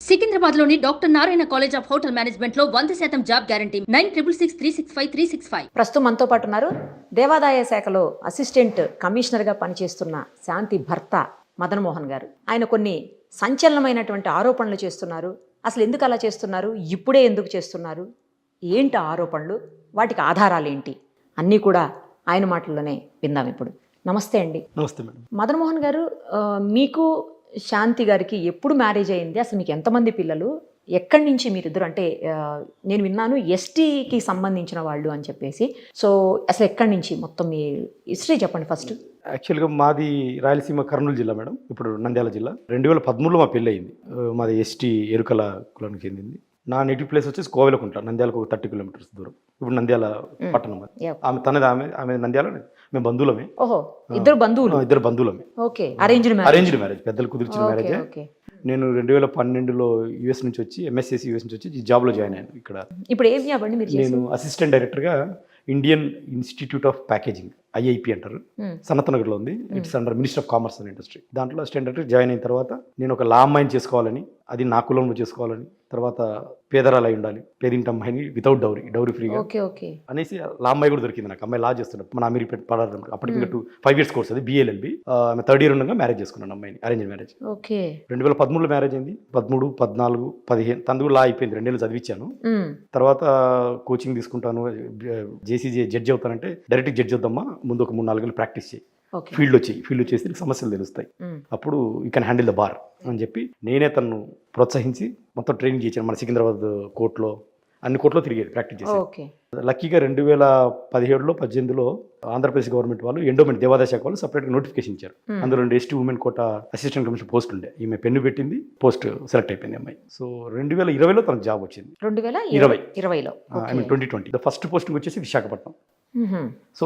సికింద్రాబాద్లోని doctor Narayana college of hotel మేనేజ్మెంట్లో 100% job guarantee 966365 ప్రస్తుతం మనతో పాటు ఉన్నారు దేవాదాయ శాఖలో అసిస్టెంట్ కమిషనర్గా పనిచేస్తున్న శాంతి భర్త మదన్ మోహన్ గారు. ఆయన కొన్ని సంచలనమైనటువంటి ఆరోపణలు చేస్తున్నారు. అసలు ఎందుకు అలా చేస్తున్నారు, ఇప్పుడే ఎందుకు చేస్తున్నారు, ఏంటి ఆరోపణలు, వాటికి ఆధారాలు ఏంటి, అన్నీ కూడా ఆయన మాటల్లోనే విందాం ఇప్పుడు. నమస్తే అండి. నమస్తే మేడం. మదన్ మోహన్ గారు, మీకు శాంతి గారికి ఎప్పుడు మ్యారేజ్ అయింది, అసలు మీకు ఎంతమంది పిల్లలు, ఎక్కడి నుంచి మీరిద్దరు, అంటే నేను విన్నాను ఎస్టీకి సంబంధించిన వాళ్ళు అని చెప్పేసి, సో అసలు ఎక్కడి నుంచి మొత్తం మీ హిస్టరీ చెప్పండి ఫస్ట్. యాక్చువల్గా మాది రాయలసీమ కర్నూలు జిల్లా మేడం, ఇప్పుడు నంద్యాల జిల్లా. 2013లో మా పెళ్ళి అయింది. మాది ఎస్టీ ఎరుకల కులానికి చెందింది. నా నేటివ్ ప్లేస్ వచ్చేసి కోవెలకుంట, నంద్యాలకు ఒక 30 కిలోమీటర్స్ దూరం. ఇప్పుడు నంద్యాల పట్టణం అది. ఆమె నంద్యాల, మేము బంధువులమే. ఓహో, ఇద్దరు బంధువులమే. ఓకే, అరేంజ్డ్ మ్యారేజ్, పెద్దలు కుదిర్చిన మ్యారేజ్. నేను 2012లో యూఎస్ నుంచి వచ్చి, ఎంఎస్సీసీ యూఎస్ నుంచి వచ్చి ఈ జాబ్లో జాయిన్ అయ్యాను. ఇక్కడ ఇప్పుడు ఏం జాబ్ అండి మీరు? నేను అసిస్టెంట్ డైరెక్టర్గా Indian institute of packaging, IIP అంటారు, సనత్ నగర్లో ఉంది. It's under minister of commerce and industry. దాంట్లో అసిస్టెంట్ డైరెక్టర్ జాయిన్ అయిన తర్వాత నేను ఒక లా అమ్మాయిని చేసుకోవాలని, అది నా కులంలో చేసుకోవాలని, తర్వాత పేదరాలు అయి ఉండాలి, పేదింటి అమ్మాయిని వితౌట్ డౌరీ ఫ్రీగా అనేసి లా అమ్మాయి కూడా దొరికింది నాకు. అమ్మాయి లా చేస్తున్నాడు మన అమీర్పేట పడారు. అప్పటికి ఇంకా 5 years కోర్స్, అది బిఎల్ఎల్బి. ఆమె 3rd year ఉండగా మ్యారేజ్ చేసుకున్నాను అమ్మాయిని, అరేంజ్ మ్యారేజ్. 2013లో మ్యారేజ్ అయింది. 13, 14, 15 తనకు లా అయిపోయింది. 2 ఏళ్ళు చదివించాను. తర్వాత కోచింగ్ తీసుకుంటాను, జేసీజీ జడ్జి అవుతానంటే డైరెక్ట్ జడ్జి అవుతామా, ముందు ఒక 3-4 ఏళ్ళు ప్రాక్టీస్ చేయి, ఫీల్డ్ చేసి సమస్యలు తెలుస్తాయి, అప్పుడు you can handle the bar అని చెప్పి నేనే తను ప్రోత్సహించి మొత్తం ట్రైనింగ్ చేశాను. మన సికింద్రాబాద్ కోర్టులో, అన్ని కోర్టులో తిరిగేది, ప్రాక్టీస్ చేసి. లక్కీగా 2017లో 18లో ఆంధ్రప్రదేశ్ గవర్నమెంట్ వాళ్ళు ఎండోమెంట్ దేవాదాయ శాఖ వాళ్ళు సపరేట్గా నోటిఫికేషన్ ఇచ్చారు. అందులో 2 ఎస్టీ ఉమెన్ కోట అసిస్టెంట్ కమిషనర్ పోస్ట్ ఉండే. ఈమె పెన్ను పెట్టింది, పోస్ట్ సెలెక్ట్ అయిపోయింది అమ్మాయి. సో 2020లో తనకు జాబ్ వచ్చింది. 2020లో 2020 ద ఫస్ట్ పోస్టింగ్ వచ్చేసి విశాఖపట్నం. సో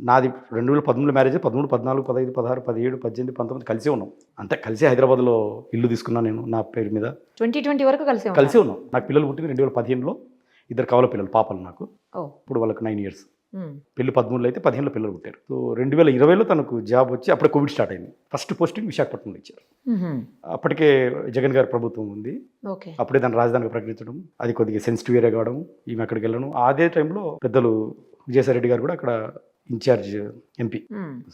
నాది 2013లో మ్యారేజ్. 13, 14, 15, 16, 17, 18, 19 కలిసే ఉన్నాం. అంతే కలిసి హైదరాబాద్లో ఇల్లు తీసుకున్నాను నేను నా పేరు మీద. 2020 వరకు కలిసే ఉన్నాం. నాకు పిల్లలు పుట్టింది 2015లో, 2 కవల పిల్లలు, పాపలు నాకు. ఇప్పుడు వాళ్ళకి 9 years. పెళ్లి 13లో అయితే 15లో పిల్లలు పుట్టారు. సో 2020లో తనకు జాబ్ వచ్చి అప్పుడే కోవిడ్ స్టార్ట్ అయింది. ఫస్ట్ పోస్టింగ్ విశాఖపట్నంలో ఇచ్చారు. అప్పటికే జగన్ గారి ప్రభుత్వం ఉంది. అప్పుడే దాన్ని రాజధానిగా ప్రకటించడం, అది కొద్దిగా సెన్సిటివ్ ఏరియా కావడం, ఈమె అక్కడికి వెళ్ళడం. అదే టైంలో పెద్దలు విజయసాయి రెడ్డి గారు కూడా అక్కడ ఇన్ఛార్జ్ ఎంపీ.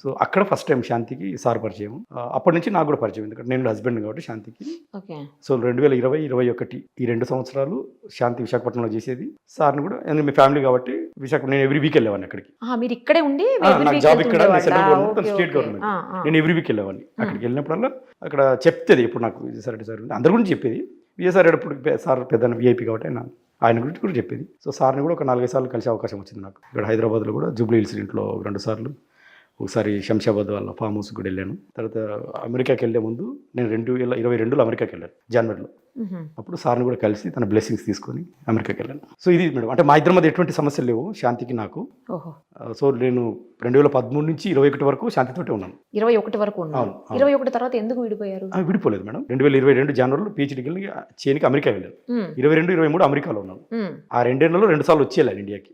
సో అక్కడ ఫస్ట్ టైం శాంతికి సార్ పరిచయం. అప్పటి నుంచి నాకు కూడా పరిచయం, ఎందుకంటే నేను హస్బెండ్ కాబట్టి శాంతికి. సో 2020, 21 ఈ 2 సంవత్సరాలు శాంతి విశాఖపట్నంలో చేసేది. సార్ని కూడా మీ ఫ్యామిలీ కాబట్టి విశాఖపట్నం నేను ఎవ్రీ వీక్ వెళ్ళేవాడిని అక్కడికి. మీరు ఇక్కడే ఉండి నాకు జాబ్ ఇక్కడ, సెంట్రల్ గవర్నమెంట్, స్టేట్ గవర్నమెంట్. నేను ఎవ్రీ వీక్ వెళ్ళేవాడిని అక్కడికి. వెళ్ళినప్పుడల్లా అక్కడ చెప్తేది ఇప్పుడు నాకు విజయసాయి రెడ్డి సార్ అందరి గురించి చెప్పేది. విజయసాయి రెడ్డి అప్పుడు సార్ పెద్ద విఐపీ కాబట్టి ఆయన గురించి కూడా చెప్పేది. సో సార్ని కూడా ఒక 4-5 సార్లు కలిసే అవకాశం వచ్చింది నాకు. ఇక్కడ హైదరాబాద్లో కూడా జూబ్లీ హిల్స్ ఇంట్లో 2 సార్లు, ఒకసారి శంషాబాద్ వాళ్ళ ఫామ్ హౌస్కి కూడా వెళ్ళాను. తర్వాత అమెరికాకి వెళ్ళే ముందు నేను 2022లో అమెరికాకి వెళ్ళాను, జనవరిలో. అప్పుడు సార్ని కూడా కలిసి తన బ్లెస్సింగ్స్ తీసుకొని అమెరికాకి వెళ్ళాను. సో ఇది మేడం, అంటే మా ఇద్దరి మధ్య ఎటువంటి సమస్యలు లేవు శాంతికి నాకు. సో నేను 2013 నుంచి 21 వరకు శాంతితోటే ఉన్నాను. 21 వరకు ఉన్నాను. 21 తర్వాత ఎందుకు విడిపోయారు? విడిపోలేదు మేడం. 2022 జనవరిలో PhDకి వెళ్ళి చేయనికి అమెరికా వెళ్ళాను. 22, 23 అమెరికాలో ఉన్నాను. ఆ 2 ఏళ్లలో 2 సార్లు వచ్చి వెళ్ళాను ఇండియాకి.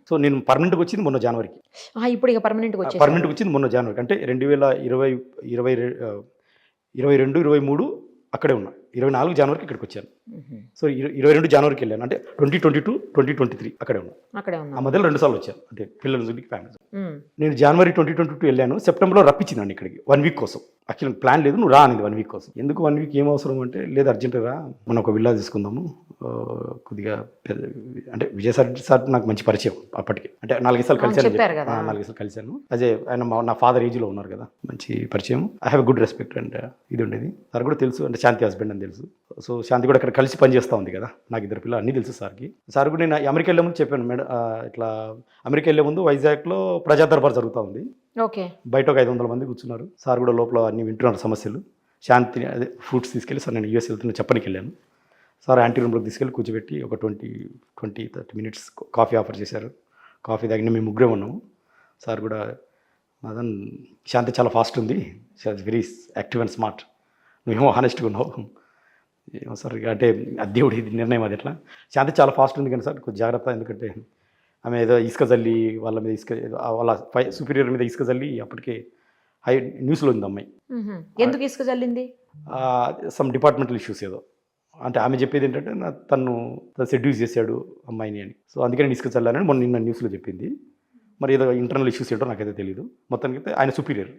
సో నేను పర్మనెంట్గా వచ్చింది మొన్న జనవరికి. ఇప్పుడు ఇక పర్మనెంట్గా వచ్చింది మొన్న జనవరికి. అంటే 2020, 22, 23 అక్కడే ఉన్నా. 24 జనవరికి ఇక్కడికి వచ్చాను. సో 22 జనవరికి వెళ్ళాను. అంటే 2022, 2023 అక్కడే ఉన్నా. ఆ మధ్యలో 2 సార్లు వచ్చాను, అంటే పిల్లల నుంచి ఫ్యామిలీ. నేను జనవరి 2022 వెళ్ళాను. సెప్టెంబర్లో రప్పించిందండి ఇక్కడికి 1 week కోసం. యాక్చువల్ ప్లాన్ లేదు, నువ్వు రా అనేది 1 week కోసం. ఎందుకు 1 week ఏం అవసరం అంటే, లేదు అర్జెంటుగా రా, మనం ఒక విల్లా తీసుకుందాము. కొద్దిగా అంటే విజయసాయి సార్ నాకు మంచి పరిచయం అప్పటికి. అంటే 4 సార్లు కలిశాను. 4 సార్లు కలిశాను. అదే ఆయన నా ఫాదర్ ఏజ్లో ఉన్నారు కదా, మంచి పరిచయం. I have good respect and ఇది ఉండేది. సార్ కూడా తెలుసు, అంటే శాంతి హస్బెండ్ అని తెలుసు. సో శాంతి కూడా అక్కడ కలిసి పనిచేస్తూ ఉంది కదా, నాకు 2 పిల్లలు, అన్నీ తెలుసు సార్కి. సార్ కూడా నేను అమెరికా వెళ్ళే ముందు చెప్పాను, మేడం ఇట్లా అమెరికా వెళ్ళే ముందు వైజాగ్లో ప్రజా దర్బార్ జరుగుతూ ఉంది. బయట ఒక 500 మంది కూర్చున్నారు. సార్ కూడా లోపల అన్ని వింటున్నారు సమస్యలు. శాంతిని అదే ఫ్రూట్స్ తీసుకెళ్ళి, సార్ నేను యూఎస్ వెళ్తున్నా చెప్పనికి వెళ్ళాను. సార్ యాంటీ రూమ్లోకి తీసుకెళ్ళి కూర్చోబెట్టి ఒక 20-30 minutes కాఫీ ఆఫర్ చేశారు. కాఫీ తాగిన మేము 3 ఉన్నాము. సార్ కూడా, మదన్ శాంతి చాలా ఫాస్ట్ ఉంది, వెరీ యాక్టివ్ అండ్ స్మార్ట్, నువ్వేమో హానెస్ట్గా ఉన్నావు. ఏమో సార్, అంటే దేవుడి నిర్ణయం అది. ఎట్లా శాంతి చాలా ఫాస్ట్ ఉంది కానీ సార్ కొంచెం జాగ్రత్త, ఎందుకంటే ఆమె ఏదో ఇసుక జల్లి వాళ్ళ మీద వాళ్ళ సుపీరియర్ మీద ఇసుక జల్లి అప్పటికే న్యూస్లో ఉంది అమ్మాయి. ఎందుకు ఇసుక జల్లింది? సమ్ డిపార్ట్మెంటల్ ఇష్యూస్ ఏదో అంటే ఆమె చెప్పేది ఏంటంటే తను సెడ్యూస్ చేశాడు అమ్మాయిని అని. సో అందుకని నేను తీసుకెళ్ళాలని మొన్న నిన్న న్యూస్లో చెప్పింది. మరి ఏదో ఇంటర్నల్ ఇష్యూస్ ఏంటో నాకైతే తెలియదు. మొత్తానికి అయితే ఆయన సుపీరియర్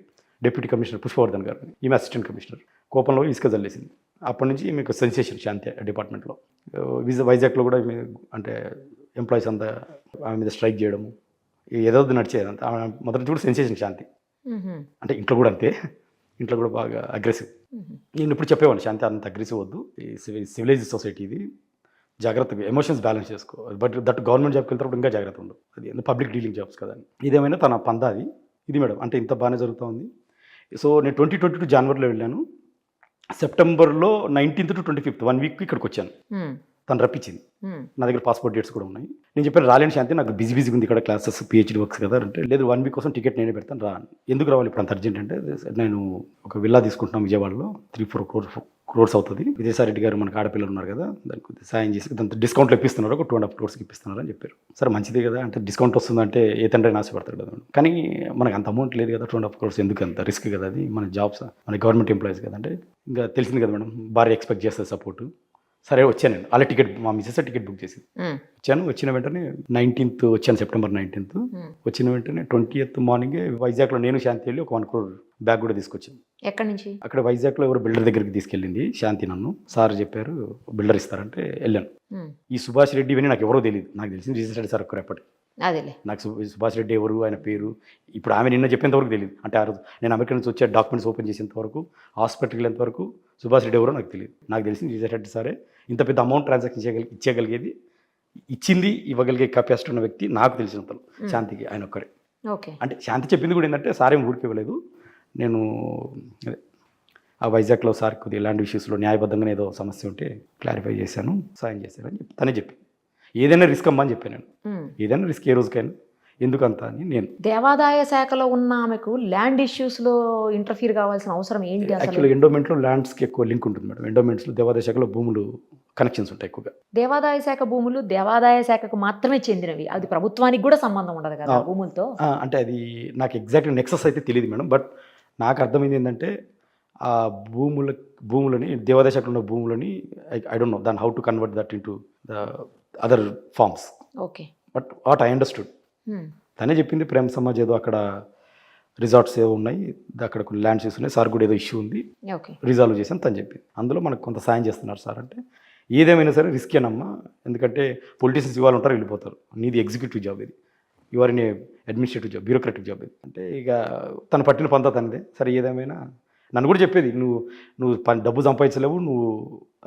డిప్యూటీ కమిషనర్ పుష్పవర్ధన్ గారు, ఈమె అసిస్టెంట్ కమిషనర్ కోపంలో ఇసుక జల్లేసింది. అప్పటి నుంచి మీకు సెన్సేషన్ శాంతి డిపార్ట్మెంట్లో. వైజాగ్లో కూడా అంటే ఎంప్లాయీస్ అంతా ఆమె మీద స్ట్రైక్ చేయడము ఏదో నడిచేది అంతా. ఆమె మొదటి కూడా సెన్సేషన్ శాంతి. అంటే ఇంట్లో కూడా అంతే, ఇంట్లో కూడా బాగా అగ్రెసివ్. నేను ఇప్పుడు చెప్పేవాడిని శాంతి అంత అగ్రెసివ్ వద్దు, ఈ సివిలైజ్డ్ సొసైటీ ఇది, జాగ్రత్తగా ఎమోషన్స్ బ్యాలెన్స్ చేసుకో. బట్ దట్ గవర్నమెంట్ జాబ్కి వెళ్తారు ఇంకా జాగ్రత్త ఉండదు, అది పబ్లిక్ డీలింగ్ జాబ్స్ కదా. ఇదేమైనా తన పందా అది. ఇది మేడం అంటే ఇంత బాగానే జరుగుతూ ఉంది. సో నేను 2022 జనవరిలో వెళ్ళాను. సెప్టెంబర్లో 19th to 25th 1 week ఇక్కడికి వచ్చాను. తను రప్పించింది. నా దగ్గర పాస్పోర్ట్ డేట్స్ కూడా ఉన్నాయి. నేను చెప్పాను రాలేని శాంతి, నాకు బిజీ ఉంది ఇక్కడ, క్లాసెస్ పిహెచ్డి వర్క్స్ కదా అంటే, లేదు 1 week కోసం టికెట్ నేనే పెడతాను రా. ఎందుకు రావాలి ఇప్పుడు అంత అర్జెంట్ అంటే, నేను ఒక విల్లా తీసుకుంటున్నాను విజయవాడలో, 3-4 crores అవుతుంది. విజయసాయిరెడ్డి గారు మనకు ఆడపిల్లలు ఉన్నారు కదా, దానికి కొద్దిగా సాయం చేసి దాంతో డిస్కౌంట్లో ఇప్పిస్తున్నారు, ఒక 2.5 crores ఇప్పిస్తున్నారు అని చెప్పారు. సరే మంచిదే కదా అంటే, డిస్కౌంట్ వస్తుందంటే ఏ తండ్రి ఆశపడతాడు కదా. కానీ మనకు అంత అమౌంట్ లేదు కదా, 2.5 crores ఎందుకు అంత రిస్క్ కదా, అది మన జాబ్స్, మన గవర్నమెంట్ ఎంప్లాయీస్ కదా అంటే, ఇంకా తెలిసింది కదా మేడం, భార్య ఎక్స్పెక్ట్ చేస్తుంది సపోర్ట్. సరే వచ్చాను నేను, అలా టికెట్ మా మిస్సెస్ టికెట్ బుక్ చేసింది. వచ్చాను, వచ్చిన వెంటనే 19th వచ్చాను, సెప్టెంబర్ 19th. వచ్చిన వెంటనే 20th మార్నింగే వైజాగ్లో నేను శాంతి వెళ్ళి ఒక 1 crore బ్యాగ్ కూడా తీసుకొచ్చాను. ఎక్కడి నుంచి? అక్కడ వైజాగ్లో ఎవరు బిల్డర్ దగ్గరికి తీసుకెళ్ళింది శాంతి నన్ను. సార్ చెప్పారు బిల్డర్ ఇస్తారంటే వెళ్ళాను. ఈ సుభాష్ రెడ్డి ఇవన్నీ నాకు ఎవరో తెలియదు, నాకు తెలిసింది రిజిస్టర్డ్ సార్ ఒక్కరు ఎప్పటికి. అదేలే నాకు సుభాష్ రెడ్డి ఎవరు, ఆయన పేరు ఇప్పుడు ఆమె నిన్న చెప్పేంత వరకు తెలియదు. అంటే ఆ రోజు నేను అమెరికా నుంచి వచ్చే డాక్యుమెంట్స్ ఓపెన్ చేసేంత వరకు, హాస్పిటల్కి వెళ్ళేంత వరకు సుభాష్ రెడ్డి ఎవరో నాకు తెలియదు. నాకు తెలిసింది రిజిస్టర్డ్ రెడ్డి సారే. ఇంత పెద్ద అమౌంట్ ట్రాన్సాక్షన్ ఇచ్చేయగలిగేది, ఇచ్చింది ఇవ్వగలిగే కెపాసిటీ ఉన్న వ్యక్తి నాకు తెలిసినంతలో శాంతికి ఆయన ఒక్కరే. ఓకే. అంటే శాంతి చెప్పింది కూడా ఏంటంటే, సారేం ఊరికి ఇవ్వలేదు, నేను అదే ఆ వైజాగ్లో సార్ కొద్దిగా ఇలాంటి ఇష్యూస్లో న్యాయబద్ధంగా ఏదో సమస్య ఉంటే క్లారిఫై చేశాను, సాయం చేశాను అని చెప్పి తనే చెప్పి, ఏదైనా రిస్క్ అమ్మా అని చెప్పాను నేను. ఏదైనా రిస్క్ ఏ రోజుకైనా, ఎందుకంత అని నేను. దేవాదాయ శాఖలో ఉన్న ఆమెకు ల్యాండ్ ఇష్యూస్లో ఇంటర్ఫీర్ కావాల్సిన అవసరం ఏంటి? యాక్చువల్గా ఎండోమెంట్లో ల్యాండ్స్కి ఎక్కువ లింక్ ఉంటుంది మేడం. ఎండోమెంట్స్లో దేవాదాయ శాఖలో భూములు కనెక్షన్స్ ఉంటాయి ఎక్కువగా. దేవాదాయ శాఖ భూములు దేవాదాయ శాఖకు మాత్రమే చెందినవి, అది ప్రభుత్వానికి కూడా సంబంధం ఉండదు కదా భూములతో. అంటే అది నాకు ఎగ్జాక్ట్లీ నెక్సెస్ అయితే తెలియదు మేడం. బట్ నాకు అర్థమైంది ఏంటంటే, ఆ భూములని దేవాదాయ శాఖలో ఉన్న భూములని ఐ డోంట్ నో దాన్ how to convert that into the other forms. Okay. But what I understood, తనే చెప్పింది ప్రేమ సమాజ్ ఏదో అక్కడ రిసార్ట్స్ ఏవో ఉన్నాయి, అక్కడ కొన్ని ల్యాండ్స్ ఉన్నాయి, సార్ కూడా ఏదో ఇష్యూ ఉంది, రిజాల్వ్ చేసాను తను చెప్పింది. అందులో మనకు కొంత సాయం చేస్తున్నారు సార్ అంటే. ఏదేమైనా సరే రిస్క్ ఏనమ్మా, ఎందుకంటే పొలిటీషియన్స్ ఇవాళ ఉంటారు వెళ్ళిపోతారు, నీది ఎగ్జిక్యూటివ్ జాబ్ ఇది, your in administrative job, bureaucratic job ఇది అంటే. ఇక తను పట్టిన పంత తనదే. సరే ఏదేమైనా నన్ను కూడా చెప్పేది, నువ్వు డబ్బు సంపాదించలేవు, నువ్వు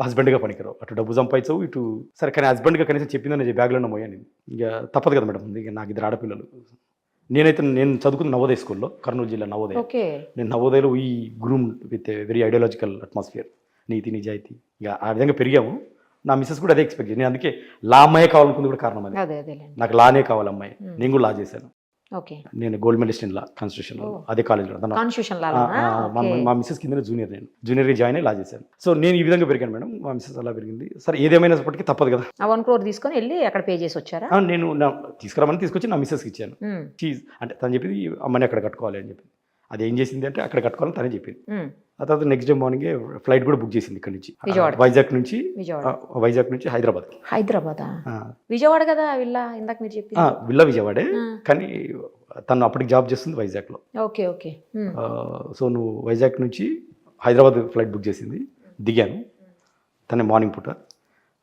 హస్బెండ్గా పనికిరావు, అటు డబ్బు సంపాదించవు ఇటు. సరే కానీ హస్బెండ్గా కనీసం చెప్పిందని బ్యాగ్లో పోయా నేను. ఇక తప్పదు కదా మేడం, ఇక నాకు 2 ఆడపిల్లలు. నేను చదువుకున్న నవోదయ స్కూల్లో, కర్నూలు జిల్లా నవోదయ. నేను నవోదయలో ఈ groom with very ideological atmosphere, నీతి నిజాయితీ, ఇక ఆ విధంగా పెరిగాము. నా మిస్సెస్ కూడా అదే ఎక్స్పెక్ట్ చేయాలి. నేను అందుకే లా అమ్మాయి కావాలనుకుంది కూడా కారణం అది. నాకు లానే కావాలి అమ్మాయి, నేను కూడా లా చేశాను. నేను gold medalist in law constitution లో, అదే కాలేజ్లో. మా మిస్సెస్ కింద జూనియర్గా జాయిన్ అయ్యి లా చేశాను. సో నేను ఈ విధంగా పెరిగాను మేడం, మా మిస్సెస్ అలా పెరిగింది. సరే ఏదేమైనప్పటికీ తప్పదు కదా. 1 crore తీసుకొని వెళ్ళి అక్కడ పే చేసి వచ్చారా? నేను తీసుకురామని తీసుకొచ్చి నా మిస్సెస్కి ఇచ్చాను. అంటే తను చెప్పింది అమ్మని అక్కడ కట్టుకోవాలి అని చెప్పింది. అది ఏం చేసింది అంటే అక్కడ కట్టుకోవాలని తనే చెప్పింది. ఆ తర్వాత నెక్స్ట్ డే మార్నింగ్ ఫ్లైట్ కూడా బుక్ చేసింది ఇక్కడ నుంచి, వైజాగ్ నుంచి హైదరాబాద్. విజయవాడ కదా విల్లా, ఇందాక మీరు చెప్పి విల్లా విజయవాడే, కానీ తను అప్పటికి జాబ్ చేస్తుంది వైజాగ్లో. Okay okay. సో నువ్వు వైజాగ్ నుంచి హైదరాబాద్ ఫ్లైట్ బుక్ చేసింది, దిగాను. తనే మార్నింగ్ పూట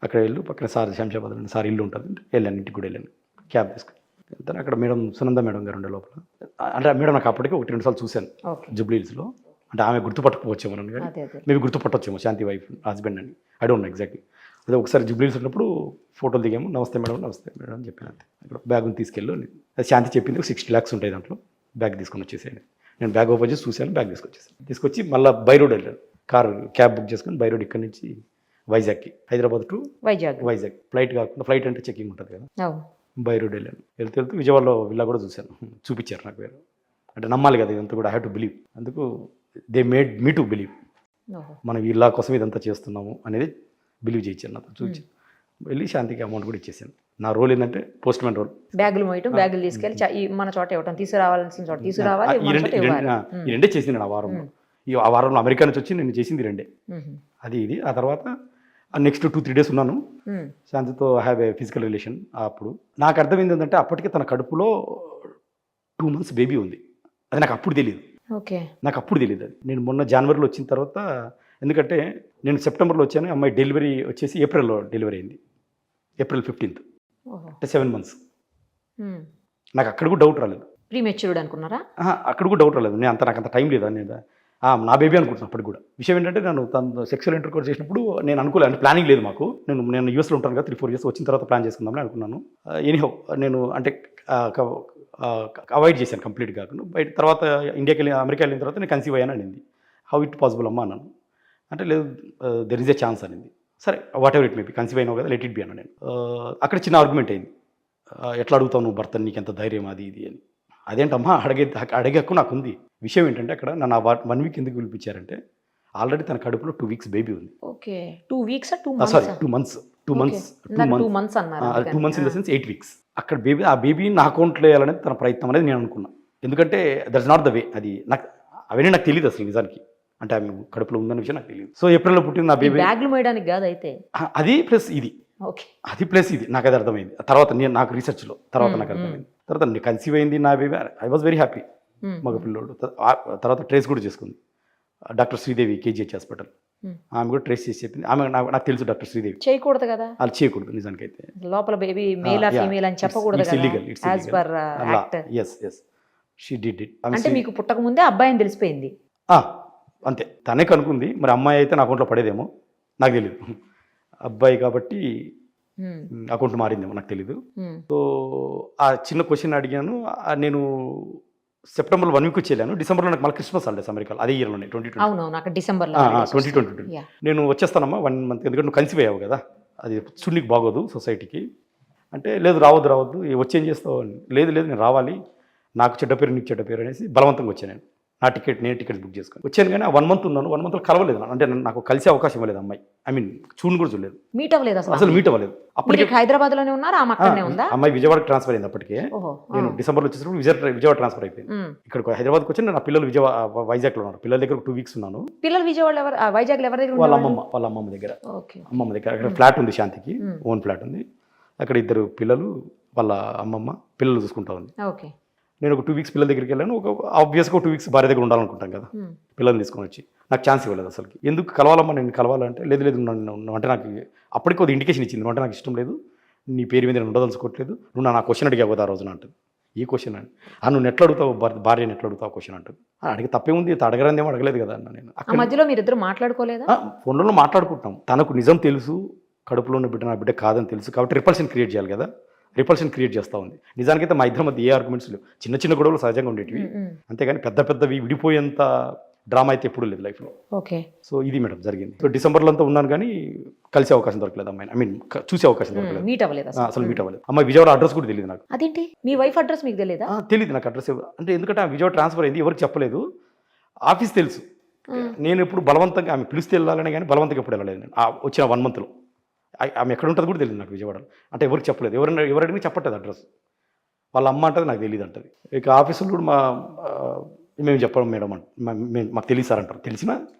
అక్కడ వెళ్ళు, పక్కన సార్ శంషాబాద్ సార్ ఇల్లు ఉంటుంది, వెళ్ళాను, ఇంటికి కూడా వెళ్ళాను క్యాబ్ తీసుకుని. వెళ్తాను అక్కడ మేడం సునంద మేడం గారు ఉండే లోపల. అంటే మేడం నాకు అప్పటికే 1-2 సార్లు చూశాను జూబ్లీహిల్స్లో. అంటే ఆమె గుర్తుపట్టకపోవచ్చేమో నన్ను, కానీ మేబీ గుర్తుపట్టొచ్చేమో శాంతి వైఫ్ హస్బెండ్ అని, ఐ డోంట్ నో ఎగ్జాక్ట్లీ. అదే ఒకసారి జూబ్లీహిల్స్ ఉన్నప్పుడు ఫోటోలు దిగాము, నమస్తే మేడం అని చెప్పాను. అంతే. అక్కడ బ్యాగ్ని తీసుకెళ్ళు, అది శాంతి చెప్పింది 60 lakhs ఉంటాయి దాంట్లో, బ్యాగ్ తీసుకొని వచ్చేసాను. నేను బ్యాగ్ ఓపెన్ చేసి చూశాను, బ్యాగ్ తీసుకొచ్చి మళ్ళీ బై రోడ్ వెళ్ళాను, క్యాబ్ బుక్ చేసుకొని బై రోడ్ ఇక్కడ నుంచి వైజాగ్కి, హైదరాబాద్ టు వైజాగ్. ఫ్లైట్ కాకుండా, ఫ్లైట్ అంటే చెకింగ్ ఉంటుంది కదా, బై రోడ్ వెళ్ళాను. వెళ్తూ విజయవాడలో విల్లా కూడా చూశాను, చూపించారు నాకు వేరు. అంటే నమ్మాలి కదా ఇదంతా కూడా, ఐ హ్యావ్ టు బిలీవ్. అందుకు they made me to believe, మనం ఇల్లా కోసం ఇదంతా చేస్తున్నాము అనేది బిలీవ్ చేయించాను. నాతో చూసి వెళ్ళి శాంతికి అమౌంట్ కూడా ఇచ్చేసాను. నా రోల్ ఏంటంటే పోస్ట్ మ్యాన్ రోల్, బ్యాగులు మోయటం, బ్యాగులు తీసుకెళ్ళి మన చోట ఇవ్వటం, తీసుకురావాల్సిన చోట తీసుకురావాలి. ఈ రెండే చేసింది నేను ఆ వారంలో. ఆ వారంలో అమెరికా నుంచి వచ్చి నేను చేసింది 2 అది ఇది. ఆ తర్వాత నెక్స్ట్ 2-3 డేస్ ఉన్నాను శాంతితో హ్యావ్ ఏ ఫిజికల్ రిలేషన్. అప్పుడు నాకు అర్థమైంది ఏంటంటే అప్పటికే తన కడుపులో 2 months బేబీ ఉంది. అది నాకు అప్పుడు తెలియదు. ఓకే. నాకు అప్పుడు తెలియదు అది. నేను మొన్న జనవరిలో వచ్చిన తర్వాత, ఎందుకంటే నేను సెప్టెంబర్లో వచ్చాను, అమ్మాయి డెలివరీ వచ్చేసి ఏప్రిల్లో డెలివరీ అయింది, April 15th. అంటే 7 months. నాకు అక్కడ కూడా డౌట్ రాలేదు. ప్రీమెచ్యూర్డ్ అనుకున్నారా? అక్కడ కూడా డౌట్ రాలేదు. నాకు అంత టైం లేదా, నేను నా బేబీ అనుకుంటున్నాను అప్పటికి కూడా. విషయం ఏంటంటే నేను తను సెక్సువల్ ఇంటర్కోర్స్ చేసినప్పుడు నేను అనుకోలేదు, అంటే ప్లానింగ్ లేదు మాకు. నేను యూఎస్లో ఉంటాను కదా, 3-4 years వచ్చిన తర్వాత ప్లాన్ చేసుకుందామని అనుకున్నాను. ఎనీహౌ నేను అంటే అవాయిడ్ చేశాను కంప్లీట్గా కాకుండా. బయట తర్వాత ఇండియాకి వెళ్ళి అమెరికా వెళ్ళిన తర్వాత నేను కన్సీవ్ అయ్యాను అనింది. హౌ ఇట్ పాసిబుల్ అమ్మా అన్నాను. అంటే లేదు, దెర్ ఇస్ ఏ ఛాన్స్ అనింది. సరే whatever it maybe, conceive అయినావు కదా, లెట్ ఇట్ బి అన్నా నేను. అక్కడ చిన్న ఆర్గ్యుమెంట్ అయింది. ఎట్లా అడుగుతావు నువ్వు భర్తని, నీకు ఎంత ధైర్యం అది ఇది అని. అదేంటమ్మా అడిగే హక్కు నాకు ఉంది. విషయం ఏంటంటే అక్కడ నన్ను 1 week ఎందుకు పిలిపించారంటే ఆల్రెడీ తన కడుపులో 2 weeks బేబీ ఉంది. Okay. 2 weeks 2 sorry 2 months. 2 months అన్నారు. 2 months in the sense 8 weeks. అక్కడ ఆ బేబీ నా అకౌంట్లో వేయాలనేది తన ప్రయత్నం అనేది నేను అనుకున్నా. ఎందుకంటే దట్స్ నాట్ ద వే. అది నాకు అవన్నీ నాకు తెలియదు అసలు నిజానికి. అంటే ఆమె కడుపులో ఉందన్న విషయం నాకు తెలియదు. సో ఏప్రిల్లో పుట్టిన నా బేబీ బ్యాగ్లు మోయడానికి కాదు అయితే అది ప్లస్ ఇది. ఓకే. అది ప్లస్ ఇది నాకు అది అర్థమైంది. తర్వాత నాకు రీసెర్చ్లో తర్వాత నాకు అర్థమైంది. తర్వాత కన్సీవ్ అయింది నా baby. I was very happy. మగ పిల్లోడు. తర్వాత ట్రేస్ కూడా చేసుకుంది డాక్టర్ శ్రీదేవి, KGH హాస్పిటల్. ఆమె కూడా ట్రేస్ చేసి చెప్పింది. ఆమె నాకు తెలుసు డాక్టర్ శ్రీదేవి. చేయకూడదు కదా, వాళ్ళు చేయకూడదు నిజానికి అయితే. లోపల బేబీ మేల్ ఆర్ ఫీమేల్ అని చెప్పకూడదు కదా, as per act. yes she did it. అంటే మీకు పుట్టక ముందే అబ్బాయి అని తెలిసిపోయింది. అంతే, తనే కనుక్కుంది. మరి అమ్మాయి అయితే నా అకౌంట్లో పడేదేమో నాకు తెలియదు. అబ్బాయి కాబట్టి అకౌంట్ మారిందేమో నాకు తెలీదు. సో ఆ చిన్న క్వశ్చన్ అడిగాను. నేను సెప్టెంబర్లో 1 week వచ్చి వెళ్ళాను. డిసెంబర్లో నాకు మళ్ళీ క్రిస్మస్ హాలిడేస్ అమెరికాలో, అదే ఇయర్లోనే 2020. అవును, నాకు డిసెంబర్లో 2022. నేను వచ్చేస్తానమ్మా 1 month, ఎందుకంటే నువ్వు కన్సీవ్ అయ్యావు కదా, అది చూడనికి బాగోదు సొసైటీకి అంటే. లేదు రావద్దు వచ్చేం చేస్తావు. లేదు నేను రావాలి, నాకు చెడ్డ పేరు నీకు చెడ్డ పేరు అనేసి బలవంతంగా వచ్చాను. నేను టికెట్ బుక్ చేసుకుని వచ్చాను. కానీ ఆ 1 month ఉన్నాను. 1 monthలో కలవలేదు, అంటే నాకు కలిసే అవకాశం ఇవ్వలేదు అమ్మాయి. ఐ మీన్ చూడని కూడా చూడలేదు, మీట్ అవ్వలేదు అసలు మీట్ అవ్వలేదు. అప్పటికే హైదరాబాద్ లోనే ఉన్నారు, ఆమె అక్కడనే ఉందా? అమ్మాయి విజయవాడకి ట్రాన్స్ఫర్ అయింది అప్పటికే. నేను డిసెంబర్లో వచ్చేటప్పుడు విజయవాడ ట్రాన్స్ఫర్ అయిపోయింది. ఇక్కడ హైదరాబాద్కి వచ్చి నా పిల్లలు వైజాగ్లో ఉన్నారు. పిల్లల దగ్గర 2 weeks ఉన్నాను. పిల్లలు విజయవాడ వైజాగ్లో ఎవరి దగ్గర? వాళ్ళ అమ్మమ్మ దగ్గర. అక్కడ ఫ్లాట్ ఉంది, శాంతికి ఓన్ ఫ్లాట్ ఉంది. అక్కడ 2 పిల్లలు, వాళ్ళ అమ్మమ్మ పిల్లలు చూసుకుంటా ఉంది. ఓకే. నేను ఒక 2 weeks పిల్లల దగ్గరికి వెళ్ళాను. ఆబ్వియస్గా 2 weeks భార్య దగ్గర ఉండాలనుకుంటాం కదా, పిల్లల్ని తీసుకొని వచ్చి నాకు ఛాన్స్ ఇవ్వలేదు అసలుకి. ఎందుకు కలవాలమ్మా, నేను కలవాలంటే లేదు అంటే నాకు అప్పటికి ఒక ఇండికేషన్ ఇచ్చింది. అంటే నాకు ఇష్టం లేదు, నీ పేరు మీద నేను ఉండదలుచుకోవట్లేదు, నువ్వు నా క్వశ్చన్ అడిగావు కదా ఆ రోజున అంటుంది. ఈ క్వశ్చన్ అండి, నువ్వు నెట్లు అడుగుతావు, భార్యను ఎట్లా అడుగుతావు క్వశ్చన్ అంటుంది. అడిగి తప్పే ఉంది, అడగరాందేమో అడగలేదు కదా అన్న. నేను ఆ మధ్యలో మీరిద్దరు మాట్లాడుకోలేదా? ఫోన్లో మాట్లాడుకుంటాం. తనకు నిజం తెలుసు, కడుపులో ఉన్న బిడ్డ నా బిడ్డ కాదని తెలుసు కాబట్టి రిపల్షన్ క్రియేట్ చేయాలి కదా, రిపల్షన్ క్రియేట్ చేస్తూ ఉంది. నిజానికైతే మా ఇద్దరి మధ్య ఏ ఆర్గ్యుమెంట్స్ లేవు, చిన్న గొడవలు సహజంగా ఉండేటివి, అంతేగాని పెద్దవి విడిపోయేంత డ్రామా అయితే ఎప్పుడూ లేదు లైఫ్లో. ఓకే. సో ఇది మేడం జరిగింది. సో డిసెంబర్లో అంతా ఉన్నాను కానీ కలిసే అవకాశం దొరకలేదు అమ్మాయి. ఐ మీన్ చూసే అవకాశం దొరకలేదు, మీట్ అవ్వలేదు, అసలు మీట్ అవ్వలేదు. అమ్మాయి విజయవాడ అడ్రస్ కూడా తెలియదు నాకు. అదేంటి, మీ వైఫ్ అడ్రస్ మీకు తెలియదా? తెలియదు నాకు అడ్రస్. అంటే ఎందుకంటే విజయవాడ ట్రాన్స్ఫర్ అయింది, ఎవరికి చెప్పలేదు. ఆఫీస్ తెలుసు. నేను ఎప్పుడు బలవంతంగా ఆమె పిలిస్తే వెళ్ళాలని కానీ బలవంతంగా ఎప్పుడు వెళ్ళలేదు నేను వచ్చిన 1 monthలో. ఆమె ఎక్కడ ఉంటుందో కూడా తెలియదు నాకు విజయవాడలో. అంటే ఎవరికి చెప్పలేదు, ఎవరైనా చెప్పట్లేదు అడ్రస్. వాళ్ళ అమ్మ అంటది నాకు తెలియదు అంటది. ఇక ఆఫీసులో కూడా మేము చెప్పడం మేడం మాకు తెలియదు సార్ అంటారు. తెలిసినా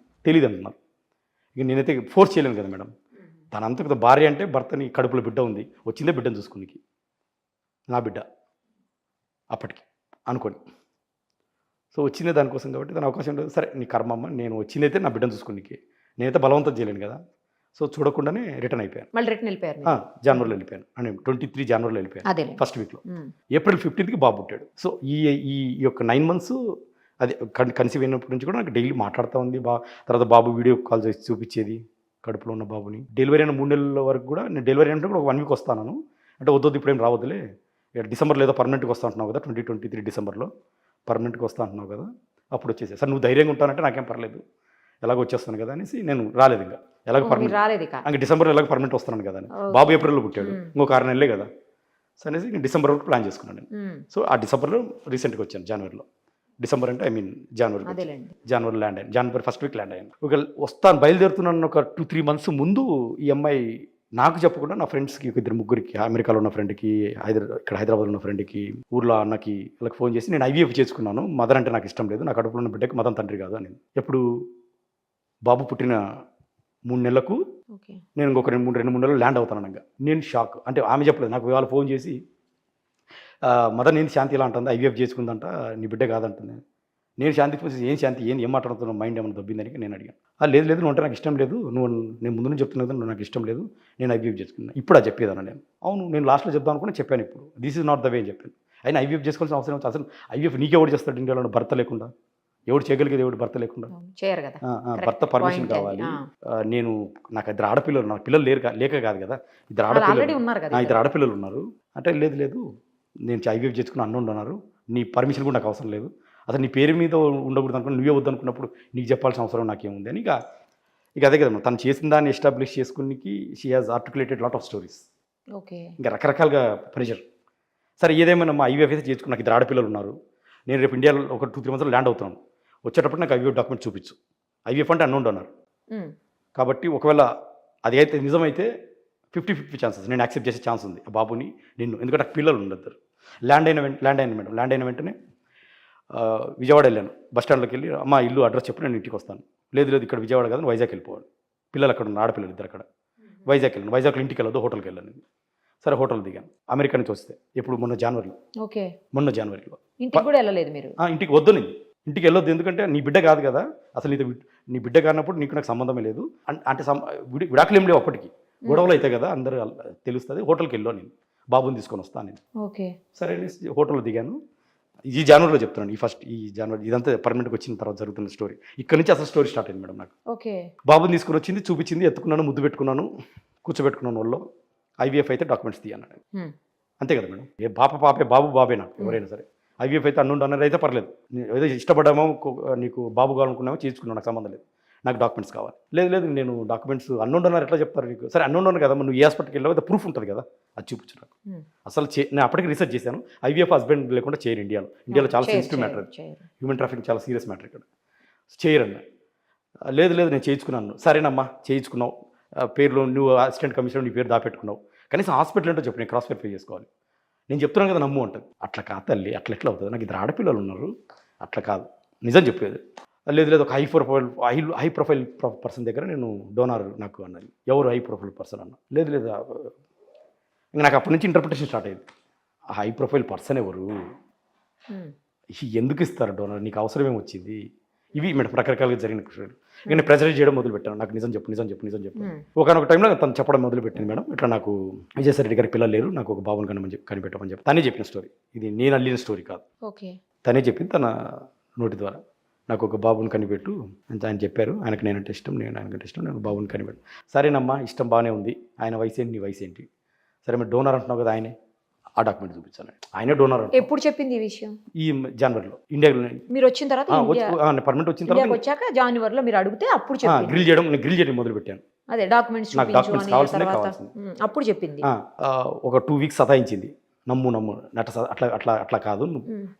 తెలియదు అంటున్నారు. ఇక నేనైతే ఫోర్స్ చేయలేను కదా మేడం. తనంతకు భార్య అంటే భర్తని కడుపులో బిడ్డ ఉంది, వచ్చిందే బిడ్డను చూసుకునికి, నా బిడ్డ అప్పటికి అనుకోని. సో వచ్చిందే దానికోసం కాబట్టి దాని అవకాశం లేదు. సరే నీ కర్మమ్మ, నేను వచ్చిందైతే నా బిడ్డను చూసుకునికి, నేనైతే బలవంతం చేయలేను కదా. సో చూడకుండానే రిటర్న్ అయిపోయాను. మళ్ళీ రిటర్న్ వెళ్ళిపోయారు? జనవరిలో వెళ్ళిపోయాను. అంటే 23 జనవరిలో వెళ్ళిపోయాను, ఫస్ట్ వీక్లో. April 15th బాబు పుట్టాడు. సో ఈ యొక్క 9 months అది కన్సీవ్ అయినప్పటి నుంచి కూడా నాకు డైలీ మాట్లాడుతూ ఉంది. తర్వాత బాబు వీడియో కాల్ చేసి చూపించేది కడుపులో ఉన్న బాబుని. డెలివరీ అయిన 3 నెలల వరకు కూడా నేను డెలివరీ అయినప్పుడు కూడా 1 week వస్తాను. అంటే వద్దు ఇప్పుడు ఏం రావద్దులే, డిసెంబర్లో ఏదో పర్మనెంట్గా వస్తా అంటున్నావు కదా, 2023 డిసెంబర్లో పర్మనెంట్గా వస్తా అంటున్నావు కదా, అప్పుడు వచ్చేసా. సార్ నువ్వు ధైర్యంగా ఉంటానంటే నాకేం పర్లేదు, ఎలాగో వచ్చేస్తాను కదా అనేసి నేను రాలేదు. ఇంకా ఎలాగో పర్మనెంట్, డిసెంబర్లో ఎలాగో పర్మనెంట్ వస్తున్నాను కదా అని. బాబు ఏప్రిల్లో పుట్టాడు, ఇంకొక 6 నెలలే కదా. సో అనేసి నేను డిసెంబర్ వరకు ప్లాన్ చేసుకున్నాను నేను. సో ఆ డిసెంబర్లో రీసెంట్గా వచ్చాను, జనవరిలో. డిసెంబర్ అంటే ఐ మీన్ జనవరి ల్యాండ్ అయ్యాను. జనవరి ఫస్ట్ వీక్ ల్యాండ్ అయ్యాను. ఒక వస్తాను బయలుదేరుతున్నాను ఒక 2-3 months ముందు ఈ అమ్మాయి నాకు చెప్పకుండా నా ఫ్రెండ్స్కి, 2-3 అమెరికాలో ఉన్న ఫ్రెండ్కి, ఇక్కడ హైదరాబాద్లో ఉన్న ఫ్రెండ్కి, ఊర్లో అన్నకి వాళ్ళకి ఫోన్ చేసి నేను IVF చేసుకున్నాను, మదర్ అంటే నాకు ఇష్టం లేదు, నా కడుపులో ఉన్న బిడ్డకి మదర్ తండ్రి కాదు అని. ఎప్పుడు బాబు పుట్టిన 3 నెలలకు ఓకే. నేను ఇంకొక 2-3 నెలలు ల్యాండ్ అవుతాను అనగా నేను షాక్. అంటే ఆమె చెప్పలేదు నాకు, ఇవాళ ఫోన్ చేసి మదర్ నేను శాంతి ఇలా అంటుంది, ఐవీఎఫ్ చేసుకుందంట, నీ బిడ్డ కాదంటుంది. నేను శాంతి ఏం శాంతి ఏం మాట్లాడుతున్నావు, మైండ్ ఏమైనా దొబ్బిందని నేను అడిగాను. లేదు లేదు, నువ్వు అంటే నాకు ఇష్టం లేదు, నేను ముందు నుంచి చెప్తున్నా కదా, నువ్వు నాకు ఇష్టం లేదు, నేను ఐవీఎఫ్ చేసుకున్నాను. ఇప్పుడు అది చెప్పేదాను నేను. అవును, నేను లాస్ట్లో చెప్దాం అనుకుని చెప్పాను. ఇప్పుడు this is not the way అని చెప్పాను. అయినా ఐవీఎఫ్ చేసుకోవాల్సిన అవసరం వచ్చి అసలు ఐవీఎఫ్ నీకే ఎవరు చేస్తాడు ఇండియాలో, భర్త లేకుండా ఎవడు చేయగలిగేది, ఎవడు భర్త లేకుండా. చేయరు కదా. భర్త పర్మిషన్ కావాలి. నేను నాకు 2 ఆడపిల్లలు, నాకు పిల్లలు లేక కాదు కదా, 2 ఆడపిల్లలు ఉన్నారు కదా. 2 ఆడపిల్లలు ఉన్నారు. అంటే లేదు లేదు, నేను ఐవీఎఫ్ చేసుకుని అన్నుండి ఉన్నారు, నీ పర్మిషన్ కూడా నాకు అవసరం లేదు, అసలు నీ పేరు మీద ఉండకూడదు అనుకుని నువ్వే వద్దనుకున్నప్పుడు నీకు చెప్పాల్సిన అవసరం నాకేముంది అని ఇక అదే కదా తను చేసిన దాన్ని ఎస్టాబ్లిష్ చేసుకునికి she has articulated lot of stories. Okay. ఇంకా రకరకాలుగా ప్రెషర్. సరే ఏదేమైనా మా ఐవీఎఫ్ అయితే చేసుకుని నాకు 2 ఆడపిల్లలు ఉన్నారు, నేను రేపు ఇండియాలో ఒక 2-3 మంత్స్ ల్యాండ్ అవుతాను, వచ్చేటప్పుడు నాకు ఐవీఎఫ్ డాక్యుమెంట్ చూపించు. ఐవీఎఫ్ అంటే అన్నుండి అన్నారు కాబట్టి ఒకవేళ అది అయితే నిజమైతే 50-50 ఛాన్సెస్ నేను యాక్సెప్ట్ చేసే ఛాన్స్ ఉంది ఆ బాబుని నిన్ను. ఎందుకంటే నాకు పిల్లలు ఉండద్దు. ల్యాండ్ అయిన వెంటనే విజయవాడ వెళ్ళాను. బస్ స్టాండ్లోకి వెళ్ళి అమ్మ ఇల్లు అడ్రస్ చెప్పి నేను ఇంటికి వస్తాను. లేదు ఇక్కడ విజయవాడ కాదు, వైజాగ్ వెళ్ళిపోవాలి, పిల్లలు అక్కడ ఉన్నారు, ఆడపిల్లలు 2 అక్కడ. వైజాగ్ వెళ్ళాను. వైజాగ్లో ఇంటికి వెళ్ళదు, హోటల్కి వెళ్ళాను. సరే హోటల్ దిగాను. అమెరికా నుంచి వస్తే ఎప్పుడు మొన్న జనవరిలో. ఓకే. మొన్న జనవరిలో ఇంటికి కూడా వెళ్ళలేదు మీరు? ఇంటికి వద్దు, నేను ఇంటికి వెళ్ళొద్దు, ఎందుకంటే నీ బిడ్డ కాదు కదా, అసలు నీ బిడ్డ కానప్పుడు నీకు నాకు సంబంధమే లేదు. అంటే విడాకులు ఏం లేవు అప్పటికి, గొడవలు అయితే కదా అందరూ తెలుస్తుంది. హోటల్కి వెళ్ళాను, నేను బాబుని తీసుకొని వస్తాను నేను. ఓకే. సరే హోటల్లో దిగాను. ఈ జనవరిలో చెప్తున్నాను, ఈ జనవరి ఇదంతా పర్మనెంట్గా వచ్చిన తర్వాత జరుగుతున్న స్టోరీ. ఇక్కడ నుంచి అసలు స్టోరీ స్టార్ట్ అయింది మేడం నాకు. ఓకే. బాబుని తీసుకుని వచ్చింది, చూపించింది, ఎత్తుకున్నాను, ముద్దు పెట్టుకున్నాను, కూర్చోబెట్టుకున్నాను వాళ్ళు. ఐవీఎఫ్ అయితే డాక్యుమెంట్స్ తీయన్నాడు. అంతే కదా మేడం, ఏ పాపే బాబు బాబే నాకు ఎవరైనా సరే. ఐవీఎఫ్ అయితే అన్నారు అయితే పర్లేదు, ఏదో ఇష్టపడ్డామో నీకు బాబు కావాలనుకున్నామో చేసుకున్నావు, నాకు సంబంధం లేదు, నాకు డాక్యుమెంట్స్ కావాలి. లేదు నేను డాక్యుమెంట్స్ అన్నారు ఎట్లా చెప్తారు నీకు? సరే అన్నారు కదా, నువ్వు ఏ హాస్పిటల్కి వెళ్ళావు కదా, ప్రూఫ్ ఉంటుంది కదా, అది చూపించు నాకు. అసలు నేను అప్పటికి రీసెర్చ్ చేశాను, ఐవీఎఫ్ హస్బెండ్ లేకుండా చేయరు ఇండియాలో చాలా సెన్సిటివ్ మ్యాటర్, హ్యూమన్ ట్రాఫికింగ్ చాలా సీరియస్ మ్యాటర్ ఇక్కడ, చేయరన్న. లేదు నేను చేయించుకున్నాను. సరేనమ్మా చేయించుకున్నావు, పేర్లు నువ్వు అసిస్టెంట్ కమిషనర్ నీ పేరు దాపెట్టుకున్నావు, కనీసం హాస్పిటల్ ఏంటో చెప్పు, నేను క్రాస్ వెరిఫై చేసుకోవాలి. నేను చెప్తున్నాను కదా నమ్ము అంటుంది. అట్లా కాదు తల్లి, అట్లా ఎట్లా అవుతుంది, నాకు 2 ఆడపిల్లలు ఉన్నారు, అట్లా కాదు నిజం చెప్పేది. లేదు ఒక హై ప్రొఫైల్ పర్సన్ దగ్గర నేను డోనార్ నాకు అన్నది. ఎవరు హై ప్రొఫైల్ పర్సన్ అన్న? లేదు ఇంకా నాకు అప్పటి నుంచి ఇంటర్ప్రిటేషన్ స్టార్ట్ అయ్యింది. ఆ హై ప్రొఫైల్ పర్సన్ ఎవరు, ఎందుకు ఇస్తారు డోనార్, నీకు అవసరం ఏమొచ్చింది, ఇవి మేడం రకరకాలుగా జరిగిన క్వశ్చన్. నేను ప్రెజరైజ్ చేయడం మొదలుపెట్టాను, నాకు నిజం చెప్పు. ఒకనొక టైంలో తను చెప్పడం మొదలుపెట్టింది, మేడం ఇట్లా నాకు విజయసాయి రెడ్డి గారికి పిల్లలు లేరు, నాకు ఒక బాబుని కనిపెట్టమని చెప్పి తనే చెప్పిన స్టోరీ. ఇది నేను అల్లిన స్టోరీ కాదు, తనే చెప్పింది తన నోటి ద్వారా. నాకు ఒక బాబుని కనిపెట్టు అని ఆయన చెప్పారు. ఆయనకు నేనంటే ఇష్టం, ఆయనకంటే ఇష్టం, నేను బాబుని కనిపెట్టు. సరేనమ్మా ఇష్టం బాగానే ఉంది, ఆయన వయసు ఏంటి, నీ వయసు ఏంటి? సరే మీరు డోనర్ అంటున్నావు కదా, ఆయనే ఆ డాక్యుమెంట్ చూపించాను. ఆయనే డోనర్. ఎప్పుడు చెప్పింది ఈ విషయం? ఈ జనవరిలో ఇండియాలో మీరు వచ్చిన తర్వాత, పర్మనెంట్ వచ్చిన తర్వాత వచ్చాక జనవరిలో మీరు అడిగితే అప్పుడు గ్రిల్ చేయడం మొదలు పెట్టాను. అదే డాక్యుమెంట్స్ కావాల్సిందే అప్పుడు చెప్పింది. ఒక 2 వీక్స్ సతాయించింది, నమ్ము అట్లా కాదు,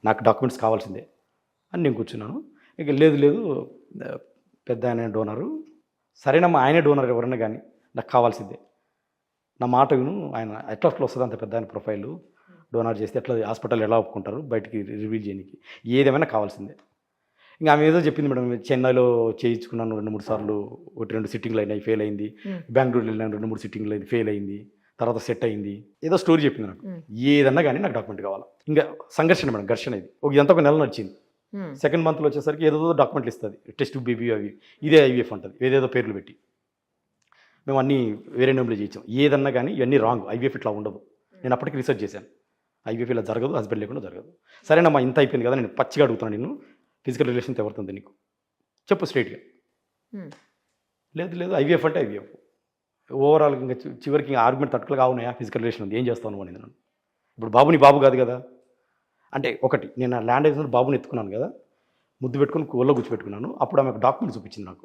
నాకు డాక్యుమెంట్స్ కావాల్సిందే అని నేను కూర్చున్నాను. ఇక లేదు పెద్ద ఆయన డోనరు. సరేనమ్మా ఆయనే డోనర్, ఎవరన్నా కానీ నాకు కావాల్సిందే, నా మాట విను. ఆయన ఎట్లా వస్తుంది అంత పెద్ద ఆయన ప్రొఫైలు, డోనర్ చేస్తే ఎట్లా హాస్పిటల్ ఎలా ఒప్పుకుంటారు బయటికి రివీల్ చేయడానికి, ఏదేమైనా కావాల్సిందే. ఇంకా ఆమె ఏదో చెప్పింది మేడం, చెన్నైలో చేయించుకున్నాను 2-3 సార్లు, 1-2 సిట్టింగ్లు అయినాయి, ఫెయిల్ అయింది. బెంగళూరు వెళ్ళాను, 2-3 సిట్టింగ్లు అయింది, ఫెయిల్ అయింది, తర్వాత సెట్ అయింది, ఏదో స్టోరీ చెప్పింది నాకు. ఏదన్నా కానీ నాకు డాక్యుమెంట్ కావాలి. ఇంకా సంఘర్షణ మేడం, ఘర్షణ ఇది. ఇదంతా ఒక నెల నడిచింది. సెకండ్ మంత్లో వచ్చేసరికి ఏదో డాక్యుమెంట్లు ఇస్తుంది, టెస్ట్ బేబీ అవి, ఇదే ఐవీఎఫ్ ఉంటుంది, ఏదేదో పేర్లు పెట్టి మేము అన్నీ వేరే నేమ్లో చేయించాం. ఏదన్నా కానీ ఇవన్నీ రాంగ్, ఐవీఎఫ్ ఇట్లా ఉండదు. నేను అప్పటికి రీసెర్చ్ చేశాను, ఐవీఎఫ్ ఇలా జరగదు, హస్బెండ్ లేకుండా జరగదు. సరేనమ్మా ఇంత అయిపోయింది కదా, నేను పచ్చిగా అడుగుతున్నాను, నిన్ను ఫిజికల్ రిలేషన్స్ ఎవరుతుంది నీకు చెప్పు స్ట్రైట్గా. లేదు ఐవీఎఫ్ అంటే ఐవీఎఫ్. ఓవరాల్ ఇంకా చివరికి ఇంకా ఆర్గ్యుమెంట్ తట్టుకలుగా ఉన్నాయా, ఫిజికల్ రిలేషన్ ఉంది, ఏం చేస్తాను అనేది నన్ను. ఇప్పుడు బాబు నీ బాబు కాదు కదా అంటే, ఒకటి నేను ల్యాండ్ అయిన బాబుని ఎత్తుకున్నాను కదా, ముద్దు పెట్టుకుని ఒళ్ళో కూర్చోబెట్టుకున్నాను. అప్పుడు ఆమె డాక్యుమెంట్ చూపించింది నాకు.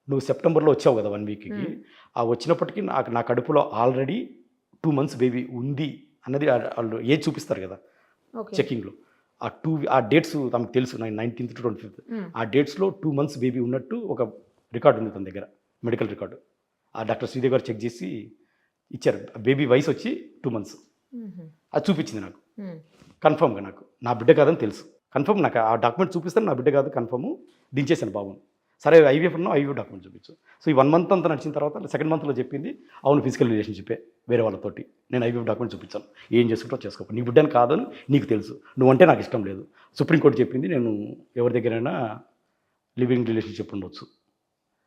నువ్వు సెప్టెంబర్లో వచ్చావు కదా 1 వీక్కి, ఆ వచ్చినప్పటికీ నా కడుపులో ఆల్రెడీ 2 months బేబీ ఉంది అన్నది వాళ్ళు ఏజ్ చూపిస్తారు కదా చెకింగ్లో. ఆ డేట్స్ తమకు తెలుసు, 19th to 25th ఆ డేట్స్లో 2 months బేబీ ఉన్నట్టు ఒక రికార్డు ఉంది తన దగ్గర, మెడికల్ రికార్డు. ఆ డాక్టర్ శ్రీదేవి గారు చెక్ చేసి ఇచ్చారు, బేబీ వయసు వచ్చి 2 months. అది చూపించింది నాకు కన్ఫర్మ్గా, నాకు నా బిడ్డ కాదని తెలుసు కన్ఫర్మ్. నాకు ఆ డాక్యుమెంట్ చూపిస్తాను, నా బిడ్డ కాదు కన్ఫర్మ్. దించేశాను బాబుని. సరే ఐవీఎఫ్ ఉన్నా ఐవీఎఫ్ డాక్యుమెంట్ చూపించు. సో ఈ 1 మంత్ అంతా నడిచిన తర్వాత సెకండ్ మంత్లో చెప్పింది అవును ఫిజికల్ రిలేషన్షిప్పే వేరే వాళ్ళతోటి, నేను ఐవీఎఫ్ డాక్యుమెంట్ చూపించాను, ఏం చేసుకుంటో చేసుకో, నీ బిడ్డని కాదని నీకు తెలుసు, నువ్వంటే నాకు ఇష్టం లేదు. సుప్రీంకోర్టు చెప్పింది నేను ఎవరి దగ్గరైనా లివింగ్ రిలేషన్షిప్ ఉండొచ్చు.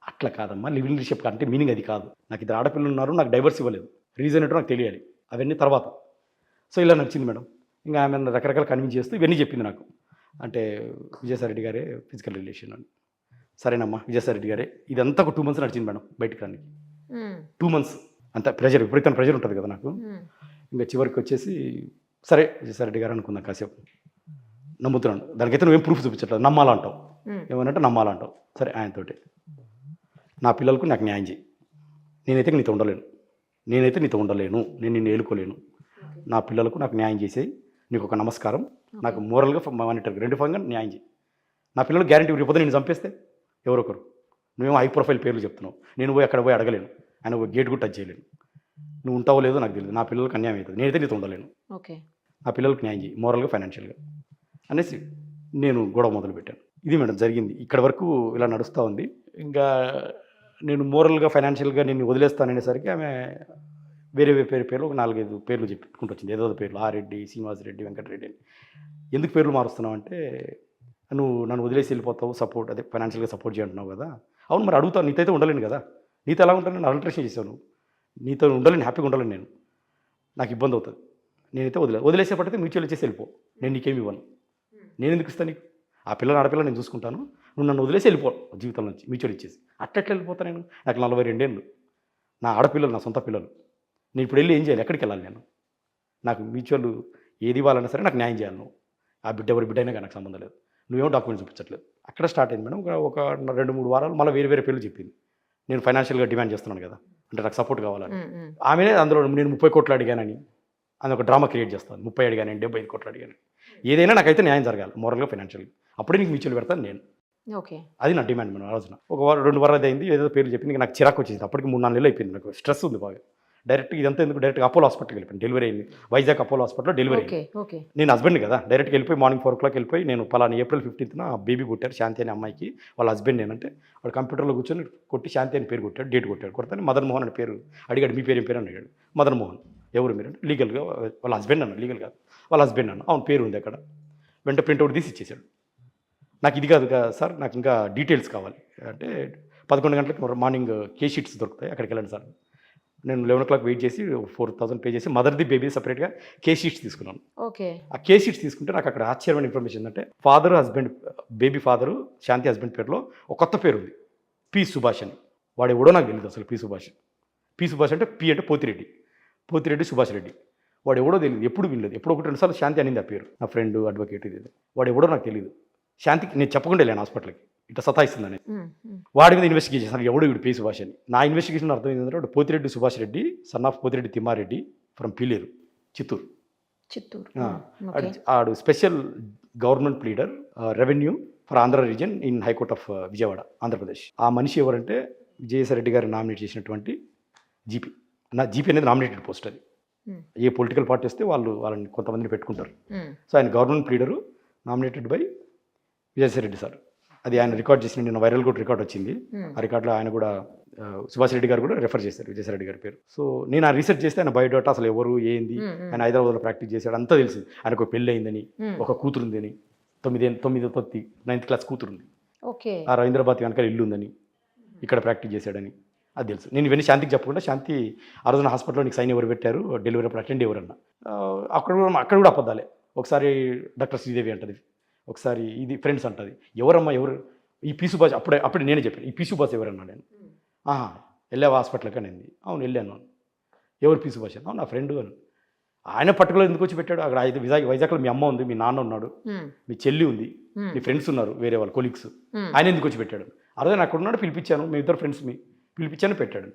అట్లా కాదమ్మా, లివింగ్ రిలేషన్షిప్ అంటే మీనింగ్ అది కాదు. నాకు ఇద్దరు ఆడపిల్లలు ఉన్నారు, నాకు డైవర్స్ ఇవ్వలేదు, రీజన్ ఏంటో నాకు తెలియాలి, అవన్నీ తర్వాత. సో ఇలా నడిచింది మేడం. ఇంకా ఆమె రకరకాల కన్విన్స్ చేస్తూ ఇవన్నీ చెప్పింది నాకు. అంటే విజయసాయిరెడ్డి గారే ఫిజికల్ రిలేషన్ అని. సరేనమ్మా విజయసాయిరెడ్డి గారే, ఇదంతా ఒక 2 months నడిచింది మేడం బయటకు రానికి. 2 months అంత ప్రెషర్, విపరీతమైన ప్రెషర్ ఉంటుంది కదా నాకు. ఇంకా చివరికి వచ్చేసి సరే విజయసాయిరెడ్డి గారు అనుకుందాం కాసేపు, నమ్ముతున్నాను, దానికైతే నువ్వేం ప్రూఫ్ చూపించట్లేదు, నమ్మాలంటావు, ఏమనంటే నమ్మాలంటావు. సరే ఆయనతోటి నా పిల్లలకు నాకు న్యాయం చేయి, నేనైతే నీతో ఉండలేను, నేను నిన్ను ఏలుకోలేను, నా పిల్లలకు నాకు న్యాయం చేసేయి, నీకు ఒక నమస్కారం, నాకు మోరల్గా మానిటర్గా 2 పరంగా న్యాయం చేయి. నా పిల్లలు గ్యారంటీ రేపు నేను చంపేస్తే ఎవరొకరు, నువ్వేమో హై ప్రొఫైల్ పేర్లు చెప్తున్నావు, నేను పోయి అక్కడ పోయి అడగలేను, ఆయన గేట్ కూడా టచ్ చేయలేను, నువ్వు ఉంటావో లేదో నాకు తెలియదు, నా పిల్లలకు అన్యాయం అవుతుంది, నేనైతే నీతో ఉండలేను, నా పిల్లలకు న్యాయం చేయి మోరల్గా ఫైనాన్షియల్గా అనేసి నేను గొడవ మొదలుపెట్టాను. ఇది మేడం జరిగింది. ఇక్కడ వరకు ఇలా నడుస్తూ ఉంది. ఇంకా నేను మోరల్గా ఫైనాన్షియల్గా నేను వదిలేస్తాననేసరికి ఆమె వేరే పేర్లు ఒక 4-5 పేర్లు చెప్పుకుంటూ వచ్చింది. ఏదో పేర్లు, ఆరెడ్డి, శ్రీనివాసరెడ్డి, వెంకటరెడ్డి అని. ఎందుకు పేర్లు మారుస్తున్నావు అంటే, నువ్వు నన్ను వదిలేసి వెళ్ళిపోతావు, సపోర్ట్ అదే ఫైనాన్షియల్గా సపోర్ట్ చేయంటున్నావు కదా. అవును మరి అడుగుతావు, నీతో అయితే ఉండలేను కదా, నీతో ఎలా ఉంటాను, నేను అల్ట్రేషన్ చేశాను, నీతో ఉండలేను, హ్యాపీగా ఉండలేను, నేను నాకు ఇబ్బంది అవుతుంది, నేనైతే వదిలేసేపడితే మ్యూచువల్ ఇచ్చేసి వెళ్ళిపో, నేను నీకేమి ఇవ్వను, నేను ఎందుకు ఇస్తాను నీకు, ఆ పిల్లని ఆడపిల్ల నేను చూసుకుంటాను, నువ్వు నన్ను వదిలేసి వెళ్ళిపో జీవితం నుంచి మ్యూచువల్ ఇచ్చేసి. అట్లా వెళ్ళిపోతాను నేను, నాకు 42 ఏళ్ళు, నా ఆడపిల్లలు నా సొంత పిల్లలు, నేను ఇప్పుడు వెళ్ళి ఏం చేయాలి, ఎక్కడికి వెళ్ళాలి నేను, నాకు మ్యూచువల్ ఏది ఇవ్వాలన్నా సరే నాకు న్యాయం చేయాలి, నువ్వు ఆ బిడ్డ ఎవరి బిడ్డ అయినా కానీ నాకు సంబంధం లేదు, నువ్వేమో డాక్యుమెంట్ చూపించట్లేదు. అక్కడ స్టార్ట్ అయింది మేడం. ఒక 2-3 వారాలు మళ్ళీ వేరే పేర్లు చెప్పింది. నేను ఫైనాన్షియల్గా డిమాండ్ చేస్తున్నాను కదా, అంటే నాకు సపోర్ట్ కావాలని. ఆమెనే అందులో నేను 30 కోట్లు అడిగానని అది ఒక డ్రామా క్రియేట్ చేస్తాను, 30 అడిగాను, 75 కోట్లు అడిగాను, ఏదైనా నాకైతే న్యాయం జరగాలి మోరల్గా ఫైనాన్షియల్గా, అప్పుడే నీకు మ్యూచువల్ పెడతాను నేను. ఓకే, అది నా డిమాండ్ మేడం. ఆ రోజున ఒక 2 వారాలు అయింది, ఏదో పేర్లు చెప్పింది, నాకు చిరాకు వచ్చేది. అప్పటికి 3-4 నెలలు అయిపోయింది, నాకు స్ట్రెస్ ఉంది బాగా. డైరెక్ట్గా ఇదంతా ఎందుకు, డైరెక్ట్గా అపోలో హాస్పిటల్కి వెళ్ళిపోయింది, డెలివరీ అయింది, వైజాగ్ అపోలో హాస్పిటల్లో డెలివరీ అయింది. నేను హస్బెండ్ కదా, డైరెక్ట్గా వెళ్ళిపోయి మార్నింగ్ 4 o'clock వెళ్ళిపోయి, నేను పలానా April 15th బేబీ కొట్టారు శాంతి అనే అమ్మాయికి, వాళ్ళ హస్బెండ్ నేనంటే వాడు కంప్యూటర్లో కూర్చొని కొట్టి శాంతి అని పేరు కొట్టాడు, డేట్ కొట్టాడు, కొడతాను మదన్ మోహన్ అని పేరు అడిగాడు, మీ పేరు ఏం పేరు అని అడిగాడు. మదన్ మోహన్, ఎవరు మీరు అంటే లీగల్గా వాళ్ళ హస్బెండ్ అన్న, లీగల్ కాదు వాళ్ళ హస్బెండ్ అన్న, అవును పేరు ఉంది అక్కడ, వెంట ప్రింట్అవుట్ తీసి ఇచ్చేసాడు. నాకు ఇది కాదు కదా సార్, నాకు ఇంకా డీటెయిల్స్ కావాలి అంటే 11 గంటలకు మార్నింగ్ కేస్ షీట్స్ దొరుకుతాయి, అక్కడికి వెళ్ళండి సార్. నేను 11 o'clock వెయిట్ చేసి 4,000 పే చేసి మదర్ది బేబీ సపరేట్గా కేస్ షీట్స్ తీసుకున్నాను. ఓకే, ఆ కేస్ షీట్స్ తీసుకుంటే నాకు అక్కడ ఆశ్చర్యమైన ఇన్ఫర్మేషన్ ఏంటంటే, హస్బెండ్ బేబీ ఫాదరు శాంతి హస్బెండ్ పేరులో ఒక కొత్త పేరు ఉంది, పి సుభాష్ అని. వాడు ఎవడో నాకు తెలియదు అసలు. పి సుభాష్ అంటే పి అంటే పోతిరెడ్డి సుభాష్ రెడ్డి. వాడు ఎవడో తెలియదు, ఎప్పుడు వినలేదు, ఎప్పుడు 1-2 సార్లు శాంతి అనింది ఆ పేరు, నా ఫ్రెండ్ అడ్వకేట్ ఇది. వాడు ఎవడో నాకు తెలియదు. శాంతికి నేను చెప్పకుండా వెళ్ళాను హాస్పిటల్కి, ఇట్లా సతాయిస్తుందని. వాడి మీద ఇన్వెస్టిగేషన్ చేశాను, ఎవడు వీడు పి సుభాష్ అని. నా ఇన్వెస్టిగేషన్ అర్థం ఏంటంటే, వాడు Pothireddy Subhash Reddy, son of Pothireddy Thimmareddy from Pileru, Chittoor. ఆడు special government pleader revenue for Andhra region in high court of Vijayawada, Andhra Pradesh. ఆ మనిషి ఎవరంటే విజయసాయిరెడ్డి గారు నామినేట్ చేసినటువంటి జీపీ. జీపీ అనేది నామినేటెడ్ పోస్ట్, అది ఏ పొలిటికల్ పార్టీ వస్తే వాళ్ళని కొంతమందిని పెట్టుకుంటారు. సో ఆయన government pleader, nominated by Vijayasai Reddy sir. అది ఆయన రికార్డ్ చేసిన, నిన్న వైరల్ కూడా రికార్డ్ వచ్చింది. ఆ రికార్డులో ఆయన కూడా సుభాష్ రెడ్డి గారు కూడా రెఫర్ చేశారు విజయసాయిరెడ్డి గారి పేరు. సో నేను ఆ రీసెర్చ్ చేస్తే ఆయన బయోడేటా అసలు ఎవరు ఏంది, ఆయన హైదరాబాద్లో ప్రాక్టీస్ చేశాడు అంతా తెలిసింది. ఆయనకు ఒక పెళ్ళి అయిందని, ఒక కూతురు ఉందని, 9th క్లాస్ కూతురు ఉంది, ఆ రవీంద్రబాద్ వెనకాల ఇల్లు ఉందని, ఇక్కడ ప్రాక్టీస్ చేశాడని అది తెలుసు. నేను ఇవన్నీ శాంతికి చెప్పకుండా, శాంతి ఆ రోజున హాస్పిటల్లో నీకు సైన్ ఎవరు పెట్టారు, డెలివరీ అప్పుడు అటెండ్ ఎవరన్నా, అక్కడ కూడా అబద్ధాలే. ఒకసారి డాక్టర్ శ్రీదేవి అంటది, ఒకసారి ఇది ఫ్రెండ్స్ అంటది. ఎవరమ్మా ఎవరు ఈ పి సుభాష్, అప్పుడే నేనే చెప్పాను, ఈ పి సుభాష్ ఎవరన్నా నేను. వెళ్ళావా హాస్పిటల్కి అనింది. అవును వెళ్ళాను. ఎవరు పి సుభాష్? అవును నా ఫ్రెండ్ అని. ఆయన పర్టికులర్ ఎందుకు వచ్చి పెట్టాడు, అక్కడ వైజాగ్లో మీ అమ్మ ఉంది, మీ నాన్న ఉన్నాడు, మీ చెల్లి ఉంది, మీ ఫ్రెండ్స్ ఉన్నారు, వేరే వాళ్ళు కొలీగ్స్, ఆయన ఎందుకు వచ్చి పెట్టాడు? అదే అక్కడ ఉన్నాడు, పిలిపించాను, మీ ఇద్దరు ఫ్రెండ్స్ పిలిపించాను, పెట్టాడు,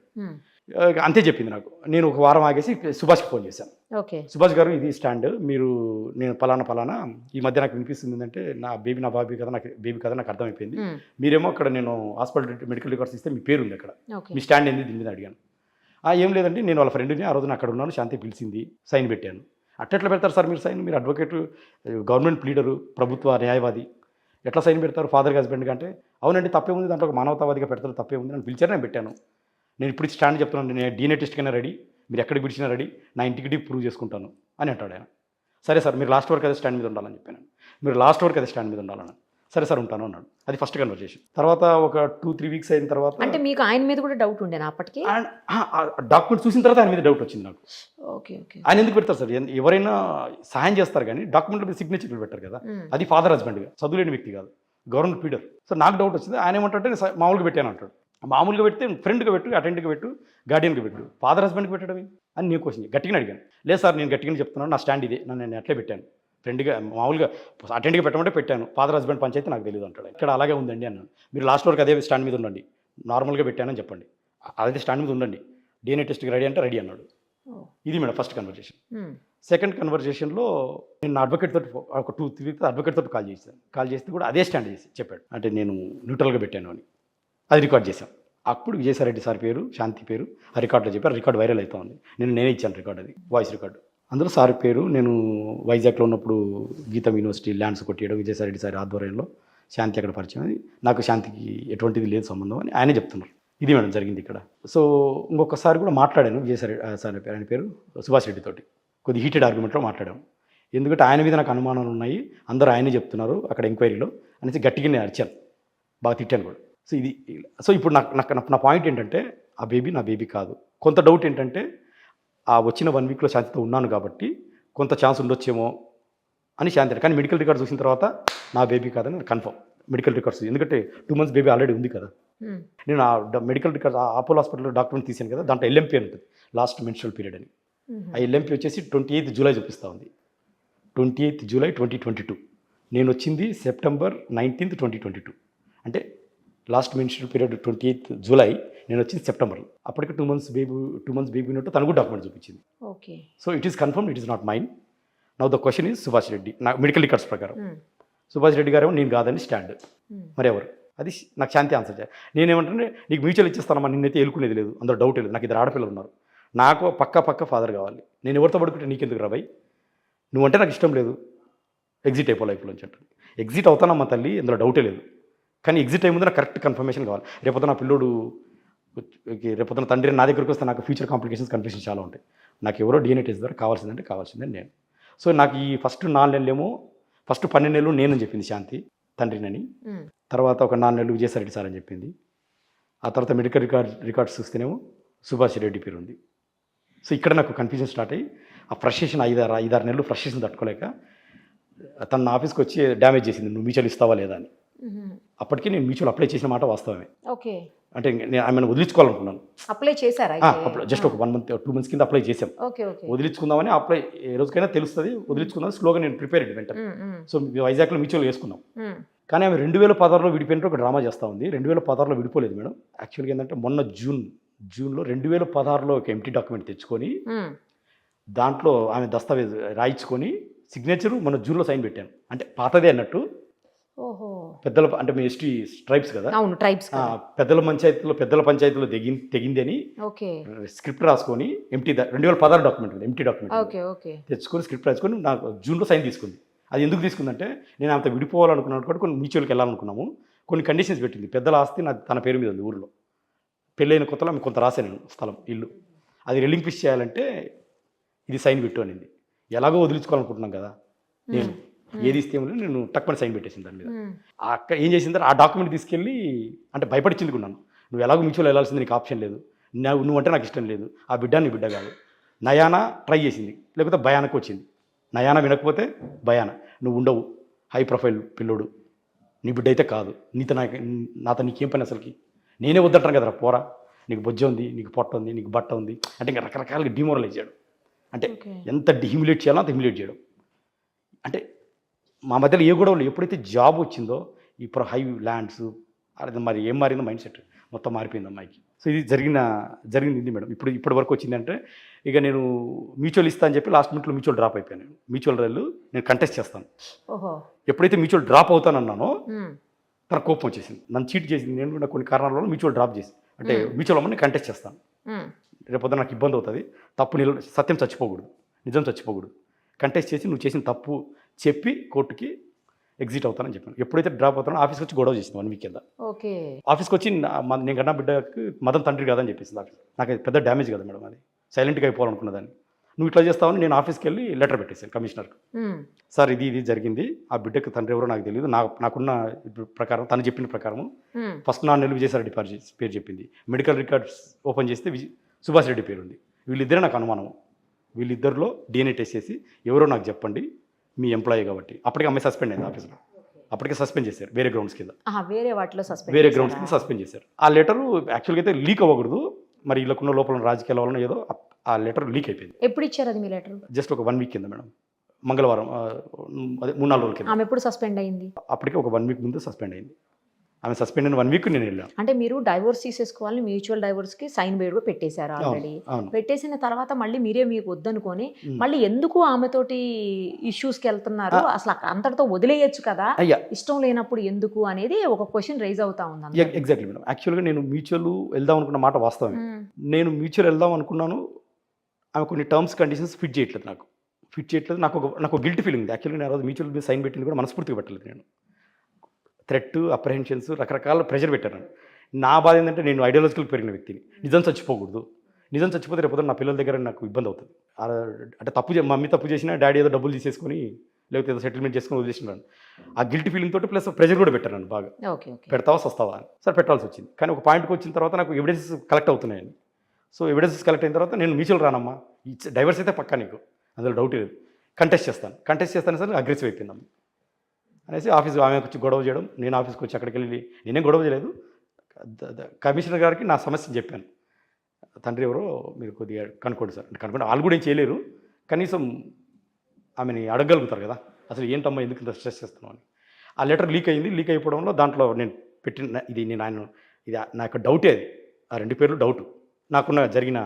అంతే చెప్పింది నాకు. నేను ఒక వారం ఆగేసి సుభాష్కి ఫోన్ చేశాను. సుభాష్ గారు ఇది స్టాండ్, నేను పలానా ఈ మధ్య నాకు వినిపిస్తుంది ఏంటంటే, నా బాబీ కదా, నాకు బేబీ కదా నాకు అర్థమైపోయింది, మీరేమో అక్కడ నేను హాస్పిటల్ మెడికల్ రికార్డ్స్ ఇస్తే మీ పేరు ఉంది అక్కడ, మీ స్టాండ్ ఏంది దీని మీద అడిగాను. ఏం లేదండి, నేను వాళ్ళ ఫ్రెండ్ని ఆ రోజున అక్కడ ఉన్నాను, శాంతి పిలిచింది, సైన్ పెట్టాను. అట్టెట్లా పెడతారు సార్ మీరు సైన్, మీరు అడ్వకేట్, గవర్నమెంట్ ప్లీడరు, ప్రభుత్వ న్యాయవాది, ఎట్లా సైన్ పెడతారు ఫాదర్ హస్బెండ్ అంటే అవునండి తప్పే ఉంది, దాంట్లో ఒక మానవతావాదిగా పెడతారు, తప్పే ఉంది, నన్ను పిలిచారు, నేను పెట్టాను. నేను ఇప్పుడు స్టాండ్ చెప్తున్నాను, నేను DNA టెస్ట్కైనా రెడీ, మీరు ఎక్కడికి పిలిచినా రెడీ, నా ఇంటికి ప్రూవ్ చేసుకుంటాను అని అంటాడు ఆయన. సరే సార్ మీరు లాస్ట్ వరకు అదే స్టాండ్ మీద ఉండాలని చెప్పాను. మీరు లాస్ట్ వరకు అదే స్టాండ్ మీద ఉండాలన్నాను. సరే సార్ ఉంటాను అన్నాడు. అది ఫస్ట్ కన్వర్జేషన్. తర్వాత ఒక 2-3 వీక్స్ అయిన తర్వాత అంటే మీకు ఆయన మీద కూడా డౌట్ ఉండేనా అప్పటికి? డాక్యుమెంట్ చూసిన తర్వాత ఆయన మీద డౌట్ వచ్చింది నాకు. Okay okay. ఆయన ఎందుకు పెడతారు సార్, ఎవరైనా సహాయం చేస్తారు కానీ డాక్యుమెంట్లో మీద సిగ్నేచర్లు పెట్టారు కదా, అది ఫాదర్ హస్బెండ్గా చదువులేని వ్యక్తి కాదు, గవర్నమెంట్ పీడర్. సో నాకు డౌట్ వచ్చింది. ఆయన ఏమంటే మామూలుగా పెట్టాను అంటాడు. మామూలుగా పెడితే ఫ్రెండ్గా పెట్టు, అటెండ్గా పెట్టు, గార్డియన్కి పెట్టు, ఫాదర్ హస్బెండ్కి పెట్టడం అని నేను క్వశ్చన్ గట్టిగా అడిగాను. లేదు సార్ నేను గట్టిగా చెప్తున్నాను, నా స్టాండ్ ఇదే, నేను అట్లే పెట్టాను, ఫ్రెండ్గా మామూలుగా అటెండ్గా పెట్టమంటే పెట్టాను, ఫాదర్ హస్బెండ్ పంచాయతీ నాకు తెలియదు అంటాడు. ఇక్కడ అలాగే ఉందండి అన్నాను. మీరు లాస్ట్ వరకు అదే స్టాండ్ మీద ఉండండి, నార్మల్గా పెట్టానని చెప్పండి, అదే స్టాండ్ మీద ఉండండి, DNA టెస్ట్కి రెడీ అంటే రెడీ అన్నాడు. ఇది మేడం ఫస్ట్ కన్వర్జేషన్. సెకండ్ కన్వర్జేషన్లో నేను నా అడ్వకేట్ తోటి ఒక 2-3 వీక్స్ అడ్వకేట్ తోటి కాల్ చేస్తే కూడా అదే స్టాండ్ చేసి చెప్పాడు, అంటే నేను న్యూట్రల్గా పెట్టాను అని. అది రికార్డ్ చేశాం. అప్పుడు విజయసాయిరెడ్డి సార్ పేరు, శాంతి పేరు ఆ రికార్డులో చెప్పారు. రికార్డు వైరల్ అవుతా ఉంది. నేనే ఇచ్చాను రికార్డు, అది వాయిస్ రికార్డు. అందులో సార్ పేరు, నేను వైజాగ్లో ఉన్నప్పుడు గీతం యూనివర్సిటీ ల్యాండ్స్ కొట్టేయడం విజయసాయిరెడ్డి సార్ ఆధ్వర్యంలో శాంతి అక్కడ పరిచయం, అది నాకు శాంతికి ఎటువంటిది లేదు సంబంధం అని ఆయనే చెప్తున్నారు. ఇది మేడం జరిగింది ఇక్కడ. సో ఇంకొకసారి కూడా మాట్లాడాను విజయసాయిరెడ్డి సార్ ఆయన పేరు సుభాష్ రెడ్డి తోటి, కొద్ది హీటెడ్ ఆర్గ్యుమెంట్లో మాట్లాడాము. ఎందుకంటే ఆయన మీద నాకు అనుమానాలు ఉన్నాయి, అందరూ ఆయనే చెప్తున్నారు అక్కడ ఎంక్వైరీలో అనేసి గట్టిగా నేను అరిచాను, బాగా తిట్టాను కూడా. సో ఇది సో ఇప్పుడు నా పాయింట్ ఏంటంటే ఆ బేబీ నా బేబీ కాదు. కొంత డౌట్ ఏంటంటే ఆ వచ్చిన 1 వీక్లో శాంతితో ఉన్నాను కాబట్టి కొంత ఛాన్స్ ఉండొచ్చేమో అని శాంతి, కానీ మెడికల్ రికార్డ్స్ చూసిన తర్వాత నా బేబీ కాదని కన్ఫర్మ్. మెడికల్ రికార్డ్స్ ఎందుకంటే 2 months బేబీ ఆల్రెడీ ఉంది కదా. నేను ఆ మెడికల్ రికార్డ్స్ అపోలో హాస్పిటల్లో డాక్యుమెంట్ తీసాను కదా, దాంట్లో LMP అని ఉంటుంది, లాస్ట్ మెన్స్ట్రల్ పీరియడ్ అని. ఆ LMP వచ్చేసి 28th జూలై చూపిస్తూ ఉంది, 28th జూలై 2022. నేను వచ్చింది September 19th 2022. అంటే last menstrual period 28th July, నేను వచ్చింది సెప్టెంబర్లో. అప్పటికి 2 months బేబీ ఉన్నట్టు తనకు డాక్యుమెంట్ చూపించింది. Okay. So it is confirm, it is not mine. Now the question is Subhash Reddy. నా మెడికల్ రికార్డ్స్ ప్రకారం సుభాష్ రెడ్డి గారు నేను కాదని స్టాండ్, మరి ఎవరు? అది నాకు శాంతి ఆన్సర్ చేయాలి. నేనేమంటే నీకు మ్యూచువల్ ఇచ్చేస్తానమ్మా, నిన్నైతే ఎలుకునేది లేదు, అందులో డౌట్ లేదు, నాకు 2 ఆడపిల్లలు ఉన్నారు, నాకు పక్క ఫాదర్ కావాలి, నేను ఎవరితో పడుకుంటే నీకెందుకు రాబాయి, నువ్వంటే నాకు ఇష్టం లేదు, ఎగ్జిట్ అయిపో లైఫ్లో నుంచి అంటాను. ఎగ్జిట్ అవుతానమ్మా తల్లి, అందులో డౌటే లేదు, కానీ ఎగ్జిట్ అయ్యే ముందు నాకు కరెక్ట్ కన్ఫర్మేషన్ కావాలి. రేపొద్దు నా పిల్లోడు, రేపొద్దున తండ్రి నా దగ్గరికి వస్తే నాకు ఫ్యూచర్ కాంప్లికేషన్స్ కన్ఫ్యూషన్ చాలా ఉంటాయి. నాకు ఎవరో DNA టెస్ట్ ద్వారా కావాల్సిందే నేను. సో నాకు ఈ ఫస్ట్ 4 నెలలేమో, ఫస్ట్ 12 నెలలు నేనని చెప్పింది శాంతి తండ్రినని, తర్వాత ఒక 4 నెలలు విజయసాయిరెడ్డి సార్ అని చెప్పింది. ఆ తర్వాత మెడికల్ రికార్డ్స్ చూస్తేనేమో సుభాష్ రెడ్డి పేరు ఉంది. సో ఇక్కడ నాకు కన్ఫ్యూజన్ స్టార్ట్ అయ్యి ఆ ఫ్రస్ట్రేషన్ 5-6 నెలలు ఫ్రస్ట్రేషన్ తట్టుకోలేక తన నా ఆఫీస్కి వచ్చి డ్యామేజ్ చేసింది, నువ్వు మ్యూచువల్ ఇస్తావా లేదా అని. అప్పటికి నేను మ్యూచువల్ అప్లై చేసిన మాట వాస్తవమే. ఓకే. అంటే నేను ఆమెను వదిలించుకోవాలనుకున్నాను. అప్లై చేశారా? జస్ట్ ఒక 1 month 2 months కింద అప్లై చేసాం. వదిలించుకుందామని అప్లై ఏ రోజుకైనా తెలుస్తుంది, వదిలించుకుందాం స్లోగా నేను ప్రిపేర్ అయ్యి వెంటనే. సో వైజాగ్లో మ్యూచువల్ వేసుకున్నాం. కానీ ఆమె 2016లో విడిపోయినట్టు ఒక డ్రామా చేస్తూ ఉంది. 2016లో విడిపోలేదు మేడం. యాక్చువల్గా ఏంటంటే మొన్న జూన్లో 2016లో ఒక ఎంటీ డాక్యుమెంట్ తెచ్చుకొని దాంట్లో ఆమె దస్తావేజ్ రాయించుకొని సిగ్నేచరు మన జూన్లో సైన్ పెట్టాను. అంటే పాతదే అన్నట్టు. పెద్దల అంటే మీ ఎస్టీ ట్రైబ్స్ కదా, పెద్దల పంచాయతీలో తెగింది అని స్క్రిప్ట్ రాసుకొని ఎంటీ 2016 డాక్యుమెంట్ ఎంటీ డాక్యుమెంట్ తెచ్చుకొని స్క్రిప్ట్ రాసుకొని నాకు జూన్లో సైన్ తీసుకుంది. అది ఎందుకు తీసుకుందంటే నేను అంత విడిపోవాలనుకున్నాను కూడా కొన్ని మ్యూచువల్కి వెళ్ళాలనుకున్నాము, కొన్ని కండిషన్స్ పెట్టింది. పెద్దల ఆస్తి తన పేరు మీద ఉంది ఊరిలో, పెళ్ళైన కొత్తలో ఆమె కొంత రాశాను స్థలం ఇల్లు, అది రిలింక్విష్ చేయాలంటే ఇది సైన్ పెట్టు అనింది. ఎలాగో వదిలించుకోవాలనుకుంటున్నాం కదా, నేను ఏది ఇస్తే నేను తక్కువ సైన్ పెట్టేసింది దాని మీద. ఆ అక్క ఏం చేసిందంటే ఆ డాక్యుమెంట్ తీసుకెళ్ళి, అంటే భయపడిచిందుకున్నాను, నువ్వు ఎలాగో మ్యూచువల్ వెళ్ళాల్సింది, నీకు ఆప్షన్ లేదు, నువ్వంటే నాకు ఇష్టం లేదు, ఆ బిడ్డ నీ బిడ్డ కాదు. నయానా ట్రై చేసింది, లేకపోతే భయానకు వచ్చింది. నయానా వినకపోతే భయాన, నువ్వు ఉండవు, హై ప్రొఫైల్ పిల్లోడు, నీ బిడ్డ అయితే కాదు, నాతో నీకేం పని అసలుకి, నేనే వద్దంటాను కదరా పోరా, నీకు బొజ్జ ఉంది, నీకు పొట్ట ఉంది, నీకు బట్ట ఉంది అంటే ఇంకా రకరకాలుగా డిమోరలైజ్ చేయడం. అంటే ఎంత హ్యూమిలేట్ చేయాలో అంత హ్యూమిలేట్ చేయడం. అంటే మా మధ్యలో ఏ గొడవలు, ఎప్పుడైతే జాబ్ వచ్చిందో ఇప్పుడు హై ల్యాండ్స్, అది మరి ఏం మారిందో మైండ్ సెట్ మొత్తం మారిపోయింది అమ్మాయికి. సో ఇది జరిగింది మేడం. ఇప్పటి వరకు వచ్చిందంటే ఇక నేను మ్యూచువల్ ఇస్తా అని చెప్పి లాస్ట్ మినిట్లో మ్యూచువల్ డ్రాప్ అయిపోయాను. మ్యూచువల్ రైలు నేను కంటెస్ట్ చేస్తాను, ఎప్పుడైతే మ్యూచువల్ డ్రాప్ అవుతానన్నానో తన కోపం వచ్చేసింది, నన్ను చీట్ చేసింది. నేను కూడా కొన్ని కారణాల వల్ల మ్యూచువల్ డ్రాప్ చేసి, అంటే మ్యూచువల్ అమ్మని కంటెస్ట్ చేస్తాను, రేపొద్దు నాకు ఇబ్బంది అవుతుంది, సత్యం చచ్చిపోకూడదు, నిజం చచ్చిపోకూడదు, కంటెస్ట్ చేసి నువ్వు చేసిన తప్పు చెప్పి కోర్టుకి ఎగ్జిట్ అవుతానని చెప్పాను. ఎప్పుడైతే డ్రాప్ అవుతానో ఆఫీస్కి వచ్చి గొడవ చేసింది 1 వీక్ కింద. ఓకే. ఆఫీస్కి వచ్చి నేను కన్నా బిడ్డకి మదన్ తండ్రి కాదని చెప్పేసింది ఆఫీస్. నాకు అది పెద్ద డ్యామేజ్ కదా మేడం, అది సైలెంట్గా అయిపోవాలనుకున్నదాన్ని. నువ్వు ఇట్లా చేస్తావని నేను ఆఫీస్కి వెళ్ళి లెటర్ పెట్టేశాను కమిషనర్కి. సార్ ఇది జరిగింది, ఆ బిడ్డకి తండ్రి ఎవరో నాకు తెలియదు, నాకున్న ప్రకారం తను చెప్పిన ప్రకారం ఫస్ట్ 4 నెలలు విజయసాయి పేరు చెప్పింది, మెడికల్ రికార్డ్స్ ఓపెన్ చేస్తే సుభాష్ రెడ్డి పేరు ఉంది. వీళ్ళిద్దరే నాకు అనుమానం. వీళ్ళిద్దరిలో DNA టెస్ట్ చేసి ఎవరో నాకు చెప్పండి, మీ ఎంప్లాయీ కాబట్టి. అప్పటికి అమ్మాయి సస్పెండ్ అయింది ఆఫీస్లో. అప్పటికే సస్పెండ్ చేశారు వేరే గ్రౌండ్స్ కింద. వేరే వాటిలో వేరే గ్రౌండ్స్ కింద సస్పెండ్ చేశారు. ఆ లెటర్ యాక్చువల్గా అయితే లీక్ అవ్వకూడదు, మరి వీళ్ళకున్న లోపల రాజకీయాల వలన ఏదో ఆ లెటర్ లీక్ అయిపోయింది. ఎప్పుడు ఇచ్చారు అది మీ లెటర్? జస్ట్ ఒక 1 వీక్ కింద మేడం, మంగళవారం, అదే 3-4 రోజుల కింద. ఆమె ఎప్పుడు సస్పెండ్ అయింది? అప్పటికే ఒక 1 వీక్ ముందు సస్పెండ్ అయింది. ఆమె సస్పెండ్ అయిన 1 వీక్ నేను వెళ్ళాను. అంటే మీరు డైవోర్స్ తీసేసుకోవాలని మ్యూచువల్ డైవోర్స్కి సైన్ కూడా పెట్టేశారు ఆల్రెడీ. పెట్టేసిన తర్వాత మళ్ళీ మీరే మీకు వద్దనుకొని మళ్ళీ ఎందుకు ఆమెతోటి ఇష్యూస్కి వెళ్తున్నారు? అసలు అంతటితో వదిలేయచ్చు కదా, ఇష్టం లేనప్పుడు ఎందుకు అనేది ఒక క్వశ్చన్ రైజ్ అవుతా ఉంది. Exactly madam. యాక్చువల్గా నేను మ్యూచువల్ వెళ్దాం అనుకున్న మాట వాస్తవమే. నేను మ్యూచువల్ వెళ్దాం అనుకున్నాను. ఆమె కొన్ని టర్మ్స్ కండిషన్స్ ఫిట్ చేయట్లేదు, నాకు గిల్ట్ ఫీలింగ్ ఉంది. యాక్చువల్గా నేను ఆ రోజు మ్యూచువల్ మీద సైన్ పెట్టింది కూడా మనస్ఫూర్తిగా పెట్టలేదు. నేను థ్రెట్, అప్రహెన్షన్స్, రకరకాల ప్రెషర్ పెట్టాను. నా బాధ ఏంటంటే నేను ఐడియాలజికల్ పెరిగిన వ్యక్తిని. నిజం చచ్చిపోకూడదు. నిజం చచ్చిపోతే రేపు నా పిల్లల దగ్గర నాకు ఇబ్బంది అవుతుంది. అంటే మమ్మీ తప్పు చేసినా డాడీ ఏదో డబ్బులు తీసేసుకొని లేకపోతే ఏదో సెటిల్మెంట్ చేసుకొని వదిలేసినాను. ఆ గిల్ట్ ఫీలింగ్ తోటి ప్లస్ ప్రెషర్ కూడా పెట్టాను బాగా. పెడతావా వస్తావా అని. సరే పెట్టాల్సి వచ్చింది. కానీ ఒక పాయింట్కి వచ్చిన తర్వాత నాకు ఎవిడెన్సెస్ కలెక్ట్ అవుతున్నాయని. సో ఎవిడెన్సెస్ కలెక్ట్ అయిన తర్వాత నేను మ్యూచువల్ రానమ్మా, డైవర్స్ అయితే పక్కా, నీకు అందులో డౌట్ లేదు, కంటెస్ట్ చేస్తాను సార్. అగ్రెసివ్ అయిపోయిందమ్మా అనేసి ఆమె వచ్చి గొడవ చేయడం. నేను ఆఫీస్కి వచ్చి అక్కడికి వెళ్ళి నేనేం గొడవ చేయలేదు. కమిషనర్ గారికి నా సమస్యను చెప్పాను. తండ్రి ఎవరో మీరు కొద్దిగా కనుక్కోండి సార్. కనుక్కోండి, వాళ్ళు కూడా ఏం చేయలేరు, కనీసం ఆమెని అడగగలుగుతారు కదా, అసలు ఏంటమ్మా ఎందుకు ఇంత స్ట్రెస్ చేస్తున్నావు అని. ఆ లెటర్ లీక్ అయింది. లీక్ అయిపోవడంలో దాంట్లో నేను పెట్టిన ఇది నా యొక్క డౌటే అది. ఆ 2 పేర్లు డౌట్ నాకున్న జరిగిన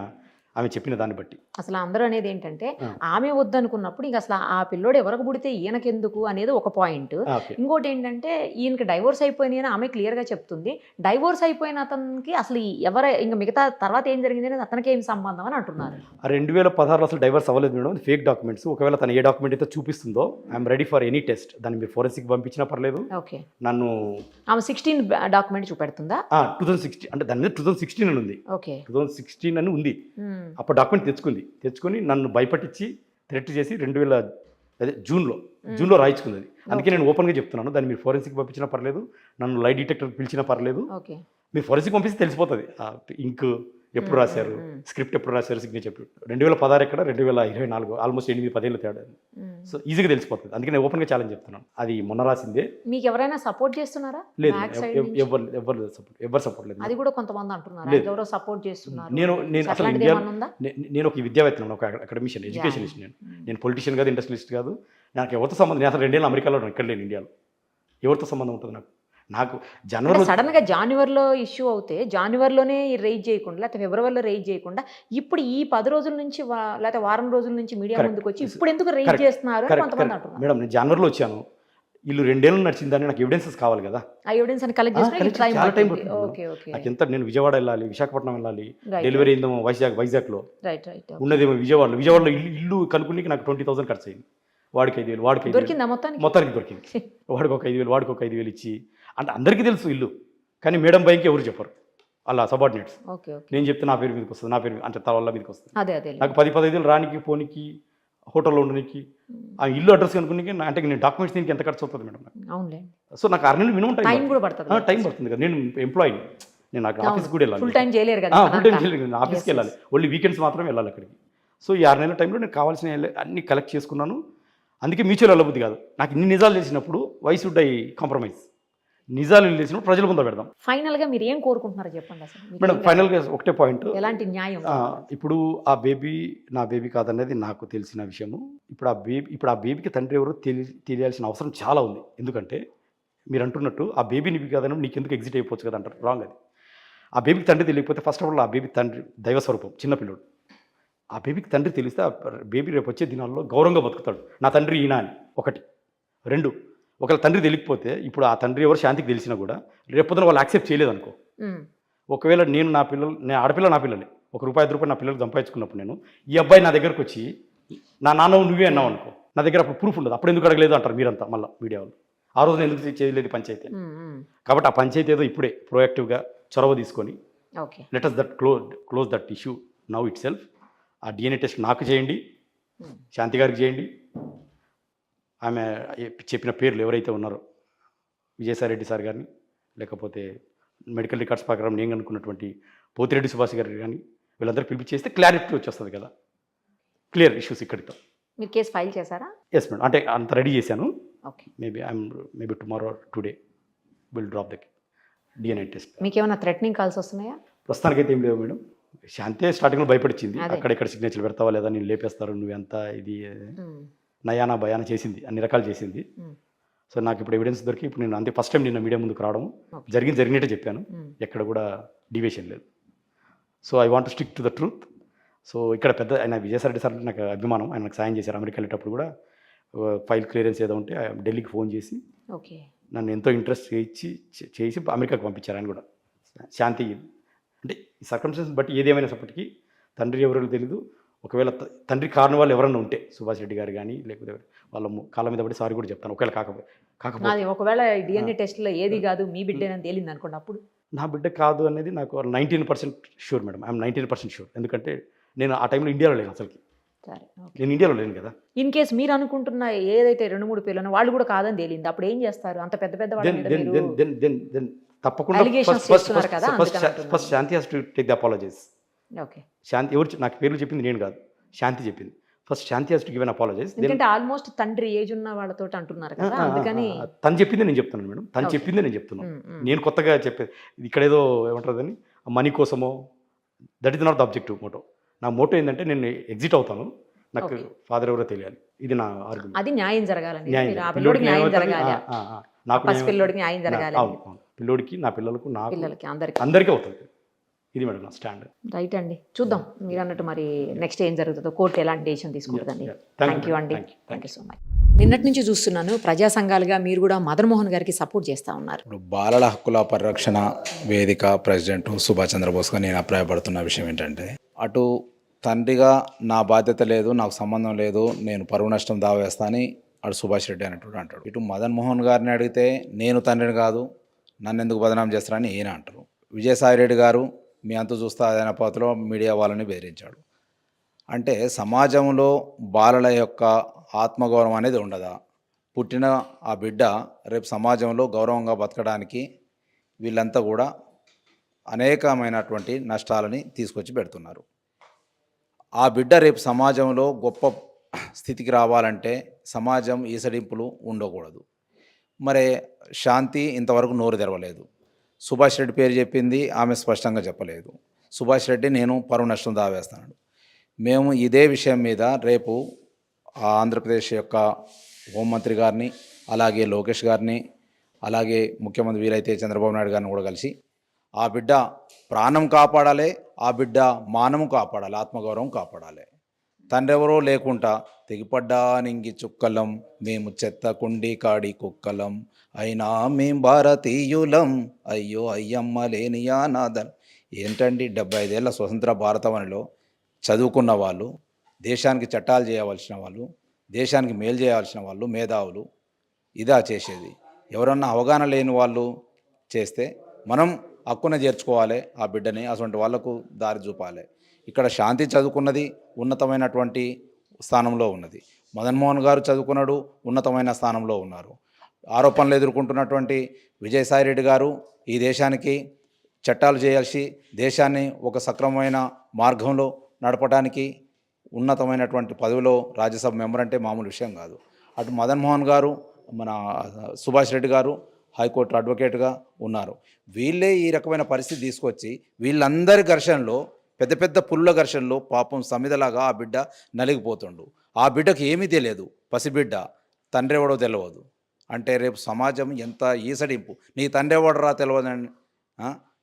ఆమె చెప్పిన దాన్ని బట్టి. అసలు అందరూ అనేది ఏంటంటే ఆమె వద్దనుకున్నప్పుడు ఇంక అసలు ఆ పిల్లోడు ఎవరికి పుడితే ఈయనకెందుకు అనేది ఒక పాయింట్. ఇంకోటి ఏంటంటే ఈయనకి డైవోర్స్ అయిపోయింది అని ఆమె క్లియర్గా చెప్తుంది. డైవోర్స్ అయిపోయిన అతనికి అసలు ఇంకా మిగతా తర్వాత ఏం జరిగింది అనేది అతనికి ఏం సంబంధం అని అంటున్నారు. 2016 అసలు డైవర్స్ అవ్వలేదు మేడం, ఫేక్ డాక్యుమెంట్స్. ఒకవేళ తను ఏ డాక్యుమెంట్ అయితే చూపిస్తుందో I'm ready for any test. దాన్ని మీరు ఫోరెన్సిక్ పంపించినా పర్లేదు. ఓకే. నన్ను ఆమె 16 డాక్యుమెంట్ చూపెడుతుందా? 2016 అంటే దాని మీద 2016 అని ఉంది. ఓకే, 2016 అని ఉంది. అప్పుడు డాక్యుమెంట్ తెచ్చుకొని నన్ను భయపట్టించి థ్రెట్ చేసి 2000 జూన్లో రాయించుకుంది. అందుకే నేను ఓపెన్గా చెప్తున్నాను, దాన్ని మీరు ఫోరెన్సిక్ పంపించినా పర్లేదు, నన్ను లై డిటెక్టర్ పిలిచినా పర్లేదు. మీరు ఫోరెన్సిక్ పంపిస్తే తెలిసిపోతుంది ఇంక్ ఎప్పుడు రాశారు, స్క్రిప్ట్ ఎప్పుడు రాశారు, సిగ్నేచర్ 2016 ఎక్కడ 2024, ఆల్మోస్ట్ 8-10 ఏళ్ళు తేడా. సో ఈజీగా తెలిసిపోతుంది. అందుకే నేను ఓపెన్గా ఛాలెంజ్ చెప్తున్నాను. అది మొన్న రాసిందే. మీకు ఎవరైనా సపోర్ట్ చేస్తున్నారా? లేదు, ఎవరు సపోర్ట్ లేదు. అది కూడా కొంతమంది అంటున్నారు ఎవరో సపోర్ట్ చేస్తున్నారు. నేను అసలు నేను ఒక విద్యావేత్తను, ఒక అకాడమిషియన్, ఎడ్యుకేషనిస్ట్. నేను పొలిటీషియన్ కాదు, ఇండస్ట్రియలిస్ట్ కాదు. నాకు ఎవరితో సంబంధం, నేను అసలు 2 ఏళ్ళు అమెరికాలో ఇక్కడ లేను, ఇండియాలో. ఎవరితో సంబంధం ఉంటుంది నాకు జనవరిలో సడన్గా జాన్యువరిలో ఇష్యూ అవుతే జాన్యువరిలోనే రైజ్ చేయకుండా లేకపోతే ఫిబ్రవరిలో రైజ్ చేయకుండా ఇప్పుడు ఈ 10 రోజుల నుంచి లేకపోతే వారం రోజుల నుంచి మీడియా ముందుకు వచ్చి ఇప్పుడు ఎందుకు రైజ్ చేస్తున్నారు అని కొంతమంది అంటున్నారు. మేడం, నేను జనవరిలో వచ్చాను, ఇల్లు 2 ఏళ్ళు నడిచిందని నాకు ఎవిడెన్సెస్ కావాలి కదా. ఆ ఎవిడెన్స్ అని కలెక్ట్ చేసుకోవడానికి చాలా టైం పడుతుంది. నాకు ఎంత, నేను విజయవాడ వెళ్ళాలి, విశాఖపట్నం వెళ్ళాలి, డెలివరీ అయిందేమో వైజాగ్లో, ఉన్నదేమో విజయవాడలో ఇల్లు కనుక్కుని నాకు 20,000 ఖర్చు అయింది. వాడికి 5,000 దొరికిందా? మొత్తానికి దొరికింది. వాడికి ఒక 5,000 ఇచ్చి, అంటే అందరికీ తెలుసు ఇల్లు, కానీ మేడం భయంకి ఎవరు చెప్పరు, అలా సబార్డినేట్స్. నేను చెప్తే నా పేరు మీదకి వస్తుంది, నా పేరు అంటే తల వల్ల మీదకి వస్తుంది. నాకు 10-15 ఏళ్ళు రానికి, పోనీకి, హోటల్లో ఉండడానికి, ఆ ఇల్లు అడ్రస్ కనుక్కుని, అంటే నేను డాక్యుమెంట్స్ దీనికి ఎంత ఖర్చు అవుతుంది మేడం. సో నాకు 6 నెలలు మినిమం టైం పడుతుంది కదా. నేను ఎంప్లాయీ, నేను నాకు ఆఫీస్ కూడా వెళ్ళాలి, ఫుల్ టైం చేయలేరు, ఆఫీస్కి వెళ్ళాలి, ఓన్లీ వీకెండ్స్ మాత్రమే వెళ్ళాలి అక్కడికి. సో ఈ 6 నెలల టైంలో నేను కావాల్సిన అన్ని కలెక్ట్ చేసుకున్నాను. అందుకే మ్యూచువల్ వెళ్ళబుద్ధి కాదు నాకు. ఇన్ని నిజాలు తెలిసినప్పుడు వై షుడ్ ఐ కాంప్రమైజ్? నిజాలు తెలిసినప్పుడు ప్రజల ముందు పెడదాం. ఫైనల్గా మీరు ఏం కోరుకుంటున్నారో చెప్పండి అసలు మేడం. ఫైనల్గా ఒకటే పాయింట్, ఎలాంటి న్యాయం? ఇప్పుడు ఆ బేబీ నా బేబీ కాదనేది నాకు తెలిసిన విషయము. ఇప్పుడు ఆ బేబీకి తండ్రి ఎవరో తెలియాల్సిన అవసరం చాలా ఉంది. ఎందుకంటే మీరు అంటున్నట్టు ఆ బేబీ నీకు కాదని నీకు ఎందుకు ఎగ్జిట్ అయిపోవచ్చు కదా అంటారు. రాంగ్ అది. ఆ బేబీకి తండ్రి తెలియకపోతే ఫస్ట్ ఆఫ్ ఆల్ ఆ బేబీ తండ్రి దైవస్వరూపం, చిన్నపిల్లడు. ఆ బేబీకి తండ్రి తెలిస్తే ఆ బేబీ రేపు వచ్చే దినాల్లో గౌరవంగా బతుకుతాడు. నా తండ్రి ఈయన అని. 1. 2, ఒకవేళ తండ్రి తెలియకపోతే ఇప్పుడు ఆ తండ్రి ఎవరు శాంతికి తెలిసినా కూడా రేపొద్దున వాళ్ళు యాక్సెప్ట్ చేయలేదు అనుకో. ఒకవేళ నేను ఆడపిల్ల నా పిల్లలే, ₹1 నా పిల్లలు సంపాదించుకున్నప్పుడు నేను ఈ అబ్బాయి నా దగ్గరకు వచ్చి నా నాన్న నువ్వే అన్నావు అనుకో, నా దగ్గర అప్పుడు ప్రూఫ్ ఉండదు. అప్పుడు ఎందుకు అడగలేదు అంటారు మీరంతా మళ్ళీ మీడియా వాళ్ళు. ఆ రోజున ఎందుకు చేయలేదు పంచాయతీ? కాబట్టి ఆ పంచాయతీ ఏదో ఇప్పుడే ప్రోయాక్టివ్గా చొరవ తీసుకొని okay. Let us that close that issue now itself. ఆ DNA టెస్ట్ నాకు చేయండి, శాంతి గారికి చేయండి. ఆమె చెప్పిన పేర్లు ఎవరైతే ఉన్నారో విజయసాయిరెడ్డి సార్ గారిని, లేకపోతే మెడికల్ రికార్డ్స్ ప్రకారం నేను అనుకున్నటువంటి పోతిరెడ్డి సుభాష్ గారికి కానీ వీళ్ళందరూ పిలిపించేస్తే క్లారిటీ వచ్చేస్తుంది కదా, క్లియర్ ఇష్యూస్ ఇక్కడితో. మీరు కేసు ఫైల్ చేశారా? ఎస్ మేడం, అంటే అంత రెడీ చేశాను. Okay. Maybe tomorrow today will drop the DNA test. మీకు ఏమైనా థ్రెటనింగ్ కాల్స్ వస్తున్నాయా? ప్రస్తుతానికైతే ఏం లేవు మేడం. శాంతే స్టార్టింగ్లో భయపడిచ్చింది, అక్కడెక్కడ సిగ్నేచర్లు పెడతావా లేదా, నేను లేపేస్తారు, నువ్వెంత ఇది నయానా భయానా చేసింది, అన్ని రకాలు చేసింది. సో నాకు ఇప్పుడు ఎవిడెన్స్ దొరికి ఇప్పుడు నేను అంతే ఫస్ట్ టైం నిన్న మీడియా ముందుకు రావడం జరిగినట్టే చెప్పాను, ఎక్కడ కూడా డివియేషన్ లేదు. So I want to stick to the truth. So ఇక్కడ పెద్ద ఆయన విజయసాయిరెడ్డి సార్ నాకు అభిమానం, ఆయన నాకు సాయం చేశారు. అమెరికా వెళ్ళేటప్పుడు కూడా ఫైల్ క్లియరెన్స్ ఏదో ఉంటే ఢిల్లీకి ఫోన్ చేసి ఓకే నన్ను ఎంతో ఇంట్రెస్ట్ చేసి అమెరికాకు పంపించారు. ఆయన కూడా శాంతి అంటే ఈ సర్కమ్స్టెన్సెస్ బట్టి ఏదేమైనప్పటికీ తండ్రి ఎవరో తెలియదు. ఒకవేళ తండ్రి కారణం వాళ్ళు ఎవరన్నా ఉంటే సుభాష్ రెడ్డి గారు కానీ లేకపోతే వాళ్ళ కాళ్ళ మీద పడి సారీ కూడా చెప్తాను. ఒకవేళ కాకపోతే ఒకవేళ DNA టెస్ట్లో ఏది కాదు మీ బిడ్డేనని తేలింది అనుకోండి, అప్పుడు నా బిడ్డ కాదు అనేది నాకు 19% షూర్ మేడం. I'm 19% sure. ఎందుకంటే నేను ఆ టైంలో ఇండియాలో లేను అసలుకి. సరే, నేను ఇండియాలో లేను కదా. ఇన్ కేసు మీరు అనుకుంటున్న ఏదైతే 2-3 పిల్లలు వాళ్ళు కూడా కాదని తేలింది, అప్పుడు ఏం చేస్తారు? అంత పెద్ద పెద్ద వాళ్ళ మీద మీరు తప్పకుండా first Shanti has to take the apologies. Okay. Shanti ఎవరు నాకు పేర్లు చెప్పింది నేను కాదు, శాంతి చెప్పింది. First Shanti has to give an apologies. ఎందుకంటే ఆల్మోస్ట్ తండ్రి ఏజ్ ఉన్న వాళ్ళతో అంటున్నారు కదా, అందుకని తను చెప్పిందే నేను చెప్తున్నాను మేడం. తను చెప్పిందే నేను చెప్తున్నాను. నేను కొత్తగా చెప్పేది ఇక్కడేదో ఏమంటారని మనీ కోసమో, that is not the objective motto. నా మోటో ఏంటంటే నేను ఎగ్జిట్ అవుతాను, నాకు ఫాదర్ ఎవరో తెలియాలి. ఇది నా ఆర్గ్యుమెంట్. అది న్యాయం జరగాలండి, పిల్లోడికి న్యాయం జరగాలి, నాకు పిల్లోడికి న్యాయం జరగాలి, పిల్లోడికి, నా పిల్లలకు, నా పిల్లలకి, అందరికీ అవుతుంది. ఇది మేడం నా స్టాండ్. రైట్ అండి, చూద్దాం మీరు అన్నట్టు మరి నెక్స్ట్ ఏం జరుగుతుందో, కోర్టు ఎలాంటి డెసిషన్ తీసుకుంటుందండి. థ్యాంక్ యూ అండి, థ్యాంక్ యూ సో మచ్. నిన్నటి నుంచి చూస్తున్నాను ప్రజా సంఘాలుగా మీరు కూడా మదన్ మోహన్ గారికి సపోర్ట్ చేస్తూ ఉన్నారు. ఇప్పుడు బాలల హక్కుల పరిరక్షణ వేదిక ప్రెసిడెంట్ సుభాష్ చంద్రబోస్గా నేను అభిప్రాయపడుతున్న విషయం ఏంటంటే, అటు తండ్రిగా నా బాధ్యత లేదు, నాకు సంబంధం లేదు, నేను పరువు నష్టం దావా వేస్తా అని అటు సుభాష్ రెడ్డి అనేటువంటి అంటాడు. ఇటు మదన్ మోహన్ గారిని అడిగితే నేను తండ్రిని కాదు, నన్ను ఎందుకు బదనాం చేస్తారని ఈయన అంటారు. విజయసాయిరెడ్డి గారు మీ అంత చూస్తా అదైన పోతలో మీడియా వాళ్ళని బెదిరించాడు. అంటే సమాజంలో బాలల యొక్క ఆత్మగౌరవం అనేది ఉండదా? పుట్టిన ఆ బిడ్డ రేపు సమాజంలో గౌరవంగా బతకడానికి వీళ్ళంతా కూడా అనేకమైనటువంటి నష్టాలని తీసుకొచ్చి పెడుతున్నారు. ఆ బిడ్డ రేపు సమాజంలో గొప్ప స్థితికి రావాలంటే సమాజం ఈసడింపులు ఉండకూడదు. మరి శాంతి ఇంతవరకు నోరు తెరవలేదు. సుభాష్ రెడ్డి పేరు చెప్పింది, ఆమె స్పష్టంగా చెప్పలేదు. సుభాష్ రెడ్డి నేను పరువు నష్టం దావేస్తున్నాడు. మేము ఇదే విషయం మీద రేపు ఆంధ్రప్రదేశ్ యొక్క హోంమంత్రి గారిని, అలాగే లోకేష్ గారిని, అలాగే ముఖ్యమంత్రి వీలైతే చంద్రబాబు నాయుడు గారిని కూడా కలిసి ఆ బిడ్డ ప్రాణం కాపాడాలి, ఆ బిడ్డ మానము కాపాడాలి, ఆత్మగౌరవం కాపాడాలి. తండ్రి ఎవరో లేకుండా తెగిపడ్డా నింగి చుక్కలం, మేము చెత్త కుండి కాడి కుక్కలం, అయినా మేం భారతీయులం, అయ్యో అయ్యమ్మ లేనియా నాదన్. ఏంటండి 75 ఏళ్ల స్వతంత్ర భారతవనిలో చదువుకున్న వాళ్ళు, దేశానికి చట్టాలు చేయవలసిన వాళ్ళు, దేశానికి మేలు చేయాల్సిన వాళ్ళు, మేధావులు ఇదా చేసేది? ఎవరన్నా అవగాహన లేని వాళ్ళు చేస్తే మనం హక్కున చేర్చుకోవాలి ఆ బిడ్డని, అటువంటి వాళ్లకు దారి చూపాలి. ఇక్కడ శాంతి చదువుకున్నది ఉన్నతమైనటువంటి స్థానంలో ఉన్నది, మదన్ మోహన్ గారు చదువుకున్నాడు ఉన్నతమైన స్థానంలో ఉన్నారు. ఆరోపణలు ఎదుర్కొంటున్నటువంటి విజయసాయిరెడ్డి గారు ఈ దేశానికి చట్టాలు చేయాల్సి దేశాన్ని ఒక సక్రమమైన మార్గంలో నడపడానికి ఉన్నతమైనటువంటి పదవిలో రాజ్యసభ మెంబర్ అంటే మామూలు విషయం కాదు. అటు మదన్ మోహన్ గారు, మన సుభాష్ రెడ్డి గారు హైకోర్టు అడ్వకేట్గా ఉన్నారు. వీళ్ళే ఈ రకమైన పరిస్థితి తీసుకొచ్చి వీళ్ళందరి ఘర్షణలో, పెద్ద పెద్ద పుల్ల ఘర్షణలో పాపం సమిదలాగా ఆ బిడ్డ నలిగిపోతుండు. ఆ బిడ్డకు ఏమీ తెలియదు, పసిబిడ్డ, తండ్రి ఎవడో తెలియదు. అంటే రేపు సమాజం ఎంత ఈసడింపు, నీ తండ్రి ఎవడరా తెలియదని.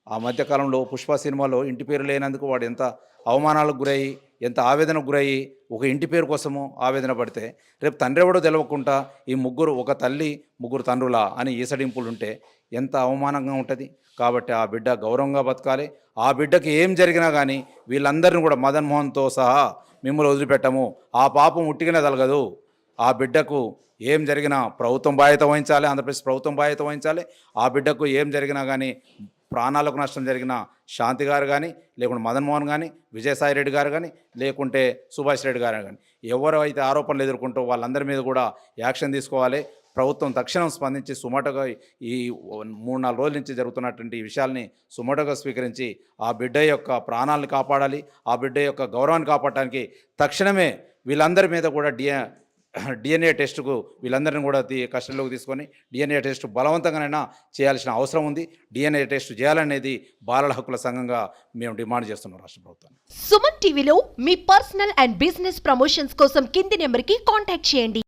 ఆ మధ్యకాలంలో పుష్ప సినిమాలో ఇంటి పేరు లేనందుకు వాడు ఎంత అవమానాలకు గురయ్యి, ఎంత ఆవేదనకు గురయ్యి, ఒక ఇంటి పేరు కోసము ఆవేదన పడితే, రేపు తండ్రి ఎవడో తెలియకుండా ఈ ముగ్గురు, ఒక తల్లి ముగ్గురు తండ్రులా అని ఈసడింపులు ఉంటే ఎంత అవమానంగా ఉంటుంది. కాబట్టి ఆ బిడ్డ గౌరవంగా బతకాలి. ఆ బిడ్డకి ఏం జరిగినా కానీ వీళ్ళందరినీ కూడా మదన్ మోహన్తో సహా మిమ్మల్ని వదిలిపెట్టము, ఆ పాపం ఉట్టిగానే తలగదు, ఆ బిడ్డకు ఏం జరిగినా ప్రభుత్వం బాధ్యత వహించాలి, ఆంధ్రప్రదేశ్ ప్రభుత్వం బాధ్యత వహించాలి. ఆ బిడ్డకు ఏం జరిగినా కానీ ప్రాణాలకు నష్టం జరిగిన శాంతి గారు కానీ, లేకుంటే మదన్ మోహన్ కానీ, విజయసాయి రెడ్డి గారు కానీ, లేకుంటే సుభాష్ రెడ్డి గారు కానీ, ఎవరు అయితే ఆరోపణలు ఎదుర్కొంటూ వాళ్ళందరి మీద కూడా యాక్షన్ తీసుకోవాలి. ప్రభుత్వం తక్షణం స్పందించి సుమోటోగా ఈ 3-4 రోజుల నుంచి జరుగుతున్నటువంటి ఈ విషయాల్ని సుమోటోగా స్వీకరించి ఆ బిడ్డ యొక్క ప్రాణాలను కాపాడాలి. ఆ బిడ్డ యొక్క గౌరవాన్ని కాపాడటానికి తక్షణమే వీళ్ళందరి మీద కూడా డిఎన్ఏ టెస్టుకు వీళ్ళందరినీ కూడా కస్టడీలోకి తీసుకొని డిఎన్ఏ టెస్ట్ బలవంతంగానైనా చేయాల్సిన అవసరం ఉంది. డిఎన్ఏ టెస్ట్ చేయాలనేది బాలల హక్కుల సంఘంగా మేము డిమాండ్ చేస్తున్నాం రాష్ట్ర ప్రభుత్వాన్ని. సుమన్ టీవీలో మీ పర్సనల్ అండ్ బిజినెస్ ప్రమోషన్స్ కోసం కింది నెంబర్కి కాంటాక్ట్ చేయండి.